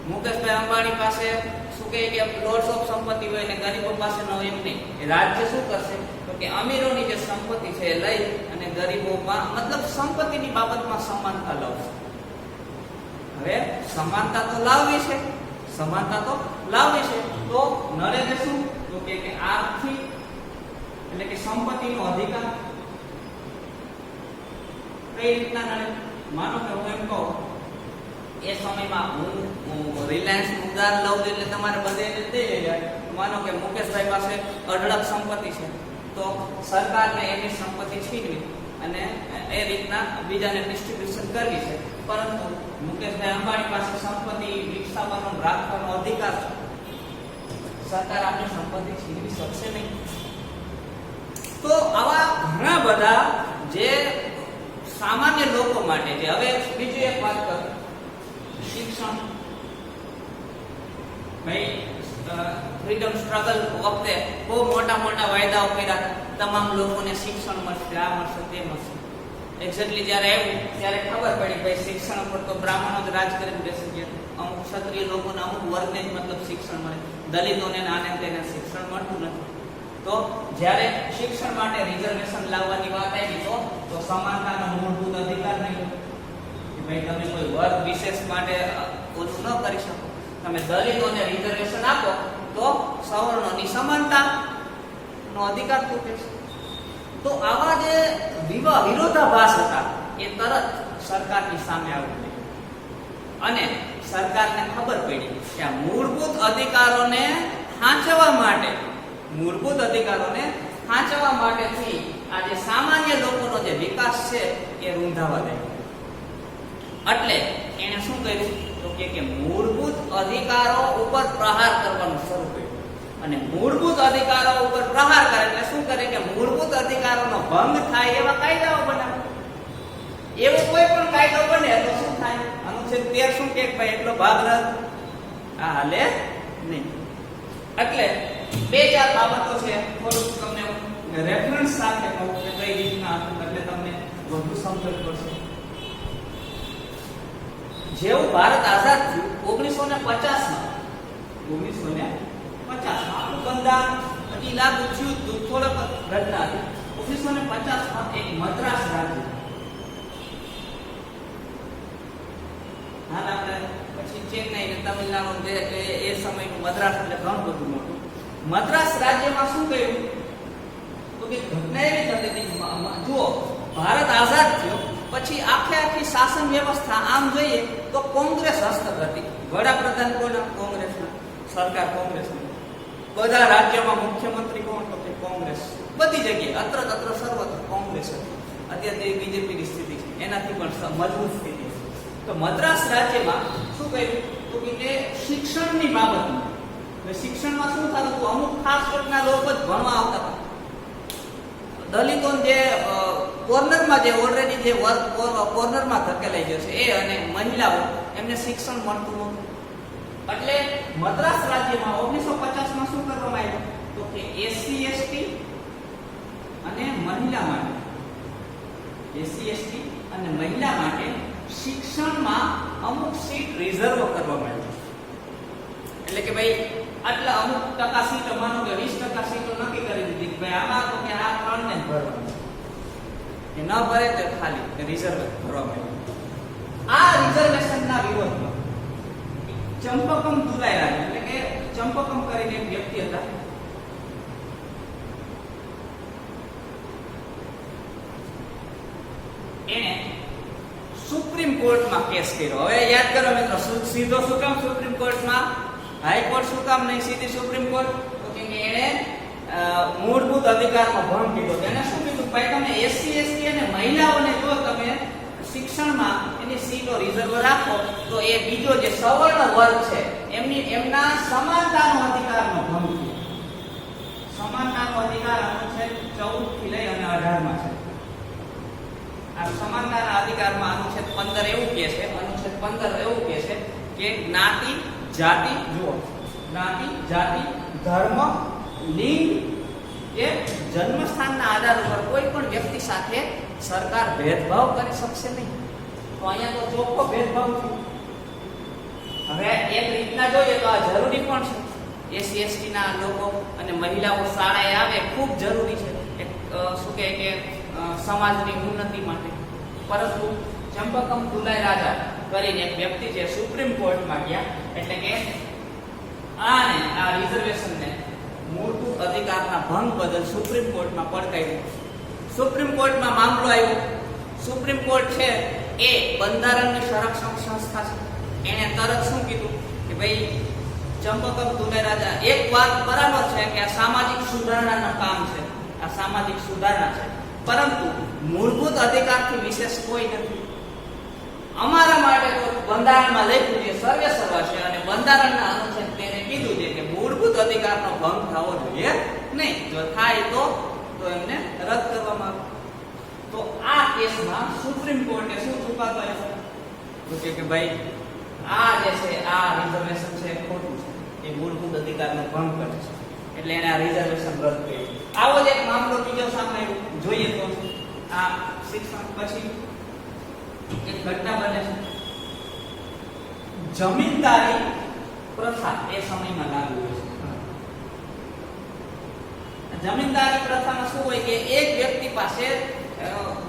A: મુકેશભાઈ અંબાણી પાસે શું કહે કે લોટ્સ ઓફ સંપત્તિ હોય ને ગરીબો પાસે ન હોય, એમ નહીં. રાજ્ય શું કરશે તો કે અમીરોની જે સંપત્તિ છે એ લઈ અને ગરીબોમાં, મતલબ સંપત્તિની બાબતમાં સમાનતા લાવશે. હવે સમાનતા તો લાવવી છે, તો નડે છે શું? તો કે આર્થિક એટલે કે સંપત્તિનો અધિકાર. કઈ રીતના નડે? માનો કે હું એમ કહું એ સમયમાં હું રિલાયન્સ ઉધાર લઉં એટલે તમારે બધે દઈ જાય. માનો કે મુકેશભાઈ પાસે અઢળક સંપત્તિ છે, તો સરકારને એની સંપત્તિ છીનવી અને એ રીતના બીજાને ડિસ્ટ્રીબ્યુશન કરવી છે. પરંતુ મુકેશભાઈ અંબાણી પાસે સંપત્તિ વિકસાવવાનો, રાખવાનો અધિકાર છે. સરકાર આપણી સંપત્તિ છીનવી શકશે નહીં. તો આવા ઘણા બધા જે સામાન્ય લોકો માટે છે. હવે બીજી એક વાત કરું, શિક્ષણ. ભાઈ ફ્રીડમ સ્ટ્રગલ વખતે બહુ મોટા મોટા વાયદાઓ કર્યા, તમામ લોકોને શિક્ષણ મળશે, આ મળશે, તે મળશે. એક્ઝેક્ટલી જ્યારે આવ્યું ત્યારે ખબર પડી ભાઈ શિક્ષણ પર તો બ્રાહ્મણો જ રાજ કરીને બેસી ગયા. અમુક ક્ષત્રિય લોકોને અમુક વર્ગને જ મતલબ શિક્ષણ મળે, દલિતોને આને તેને શિક્ષણ મળતું નથી. તો જ્યારે શિક્ષણ માટે રિઝર્વેશન લાવવાની વાત આવી તો સમાનતાનો મૂળભૂત અધિકાર નહીં કે ભાઈ તમે કોઈ વર્ગ વિશેષ માટે ઓછું ન કરી શકો. તમે દલિતોને રિઝર્વેશન આપો તો સવર્ણોની સમાનતાનો અધિકાર તૂટે છે. તો આવા જે વિરોધાભાસ હતા એ તરત સરકારની સામે આવી અને સરકારને ખબર પડી કે આ મૂળભૂત અધિકારોને સાચવવા માટેથી આ જે સામાન્ય લોકોનો જે વિકાસ છે એ રૂંધાવા દે. એટલે એને શું કર્યું તો કે મૂળભૂત અધિકારો ઉપર પ્રહાર કરવાનું શરૂ કર્યું. અને મૂળભૂત અધિકારો ઉપર પ્રહાર કરે એટલે શું કરે કે મૂળભૂત અધિકારોનો ભંગ થાય એવા કાયદાઓ બનાવે. એવો કોઈ પણ કાયદો બને તો શું થાય? અનુચ્છેદ 13 શું કે ભાઈ એટલો ભાગ રદ આ હાલે નહીં. એટલે બે ચાર બાબતો છે, થોડુંક તમને રેફરન્સ સાથે કહું કે કઈ રીતના એટલે તમને વધુ સમજણ પડશે. જેવું ભારત આઝાદ થયું 1950 માં આપણું બંધારણ હજી લાગુ થયું થોડોક ઘટના હતી. 1950 માં એક મદ્રાસ રાજ્ય, હાલ આપણે પછી ચેન્નઈ ને તમિલનાડુ જે એ સમયનું મદ્રાસ એટલે ઘણું બધું મોટું. મદ્રાસ રાજ્યમાં શું કહ્યું તો કે ઘટના એવી થતી હતી, જુઓ ભારત આઝાદ થયો પછી આખી શાસન વ્યવસ્થા આમ જોઈએ તો કોંગ્રેસ હસ્તક હતી. વડાપ્રધાન કોના? કોંગ્રેસના, સરકાર કોંગ્રેસની. બધા રાજ્યોમાં મુખ્યમંત્રી કોણ? તો કે કોંગ્રેસ. બધી જગ્યાએ અત્ર તત્ર સર્વત્ર કોંગ્રેસ હતી. અત્યારે બીજેપીની સ્થિતિ છે એનાથી પણ મજબૂત સ્થિતિ છે. તો મદ્રાસ રાજ્યમાં શું કહ્યું તો કે શિક્ષણની બાબતમાં શિક્ષણમાં શું થતું હતું, અમુક ખાસ વર્ગના લોકો જ ભણવા આવતા હતા. દલિતો જે કોર્નરમાં જે ઓલરેડી જે વર્ગ કોર્નરમાં ધકેલાઈ ગયો છે એ અને મહિલાઓ એમને શિક્ષણ મળતું નહોતું. એટલે મદ્રાસ રાજ્યમાં 1950 માં શું કરવામાં આવ્યું તો કે એસસી એસટી અને મહિલા માટે શિક્ષણમાં અમુક સીટ રિઝર્વ કરવામાં આવી. એટલે કે ભાઈ આટલા અમુક ટકા સીટો, માનો કે 20% સીટો નક્કી કરી દીધી કે ભાઈ આમાં તો કે આ 3 ને ભરવાનું છે, ન ભરે તો ખાલી રિઝર્વ ભરવામાં આવ્યું. આ રિઝર્વેશનના વિરોધમાં ચંપકમ દુલાઈરાજ એટલે કે ચંપકમ કરીને એક વ્યક્તિ હતા, એને સુપ્રીમ કોર્ટમાં કેસ કર્યો. હવે યાદ કરો મિત્રો, સીધો શું કામ સુપ્રીમ કોર્ટમાં? હાઈકોર્ટ શું કામ નહીં, સીધી સુપ્રીમ કોર્ટ? તો કે એને મૂળભૂત અધિકારનો ભંગ કીધો. એને શું કીધું ભાઈ તમે એસસી એસટી અને મહિલાઓને જો તમે શિક્ષણમાં એની સીટો રિઝર્વ રાખો તો એ બીજો જે સવર્ણ વર્ગ છે એમના સમાનતાનો અધિકારનો ભંગ છે. સમાનતાનો અધિકાર અનુચ્છેદ 14 થી લઈ અને 18 માં છે. આ સમાનતાના અધિકારમાં અનુચ્છેદ 15 એવું કહે છે, અનુચ્છેદ 15 એવું કહે છે કે જ્ઞાતિ, જાતિ, જુઓ જ્ઞાતિ, જાતિ, ધર્મ, લિંગ કે જન્મસ્થાનના આધાર ઉપર કોઈ પણ વ્યક્તિ સાથે સરકાર ભેદભાવ કરી શકશે નહીં. તો અહીંયા તો ચોખ્ખો ભેદભાવ છે. હવે એક રીતના જોઈએ તો આ જરૂરી પણ છે. એસસી એસટી ના લોકો અને મહિલાઓ શાળાએ આવે ખૂબ જરૂરી છે એક શું કહે કે સમાજની ઉન્નતિ માટે. પરંતુ ચંપકમ દુલાઈ રાજા કરીને એક વ્યક્તિ છે સુપ્રીમ કોર્ટમાં ગયા, એટલે કે આ રિઝર્વેશનને મૂળભૂત અધિકારના ભંગ બદલ સુપ્રીમ કોર્ટમાં પડકાર્યું. સુપ્રીમ કોર્ટમાં મામલો આવ્યો. સુપ્રીમ કોર્ટ છે એ બંધારણની સંરક્ષણ સંસ્થા છે. એને તરત શું કીધું કે ભાઈ ચંપકમ દુલાઈ રાજા એક વાત બરાબર છે કે આ સામાજિક સુધારણાનું કામ છે, આ સામાજિક સુધારણા છે, પરંતુ મૂળભૂત અધિકારથી વિશેષ કોઈ નથી. અમારા માટે તો બંધારણમાં લખ્યું છે સર્વે સર્વ છે અને બંધારણના અનુચ્છેદ તેને કીધું છે કે મૂળભૂત અધિકારનો ભંગ થવો જોઈએ નહીં. જો થાય તો તો એમને રદ કરવામાં આવે. તો આ કેસમાં સુપ્રીમ કોર્ટે શું ચુકાદો આપ્યો? તો કે ભાઈ આ જે છે આ રિઝર્વેશન છે ખોટું છે, એ મૂળભૂત અધિકારનો ભંગ કરે છે, એટલે એને આ રિઝર્વેશન રદ કર્યું. આવો જ એક મામલો બીજો સામે આવ્યો. જોઈએ તો આ શિક્ષણ પછી એક ઘટના બને છે. જમીનદારી પ્રથા એ સમયમાં લાગુ હોય છે. જમીનદારી પ્રથામાં શું હોય કે એક વ્યક્તિ પાસે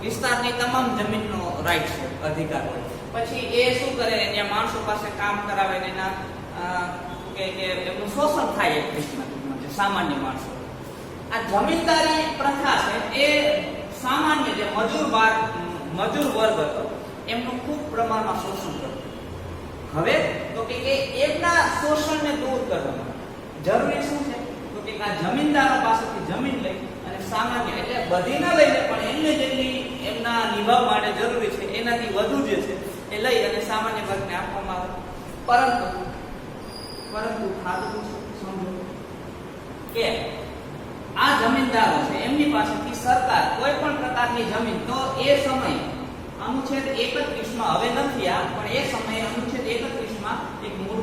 A: વિસ્તારની તમામ જમીનનો રાઈટ છે, અધિકાર હોય. પછી એ શું કરે, ત્યાં માણસો પાસે કામ કરાવે ને એના કે એમનું શોષણ થાય એક રીતના, જે સામાન્ય માણસો. આ જમીનદારી પ્રથા છે એ સામાન્ય જે મજૂર વર્ગ હતો એમનું ખૂબ પ્રમાણમાં શોષણ કરતો. હવે તો કે એમના શોષણને દૂર કરવા જરૂરી શું છે? તો કે આ જમીનદારો પાસેથી જમીન લઈ અને સામાન્ય એટલે બધી ન લઈને પણ એમને જેટલી એમના નિભાવ માટે જરૂરી છે એનાથી વધુ જે છે એ લઈ અને સામાન્ય વર્ગને આપવામાં આવે. પરંતુ ખાતું સમજો કે આ જમીનદારો છે એમની પાસેથી સરકાર કોઈ પણ પ્રકારની જમીન, તો એ સમય અનુચ્છેદ 31 માં હવે નથી આ, પણ એ સમયે અનુચ્છેદ 31 માં એક મૂળ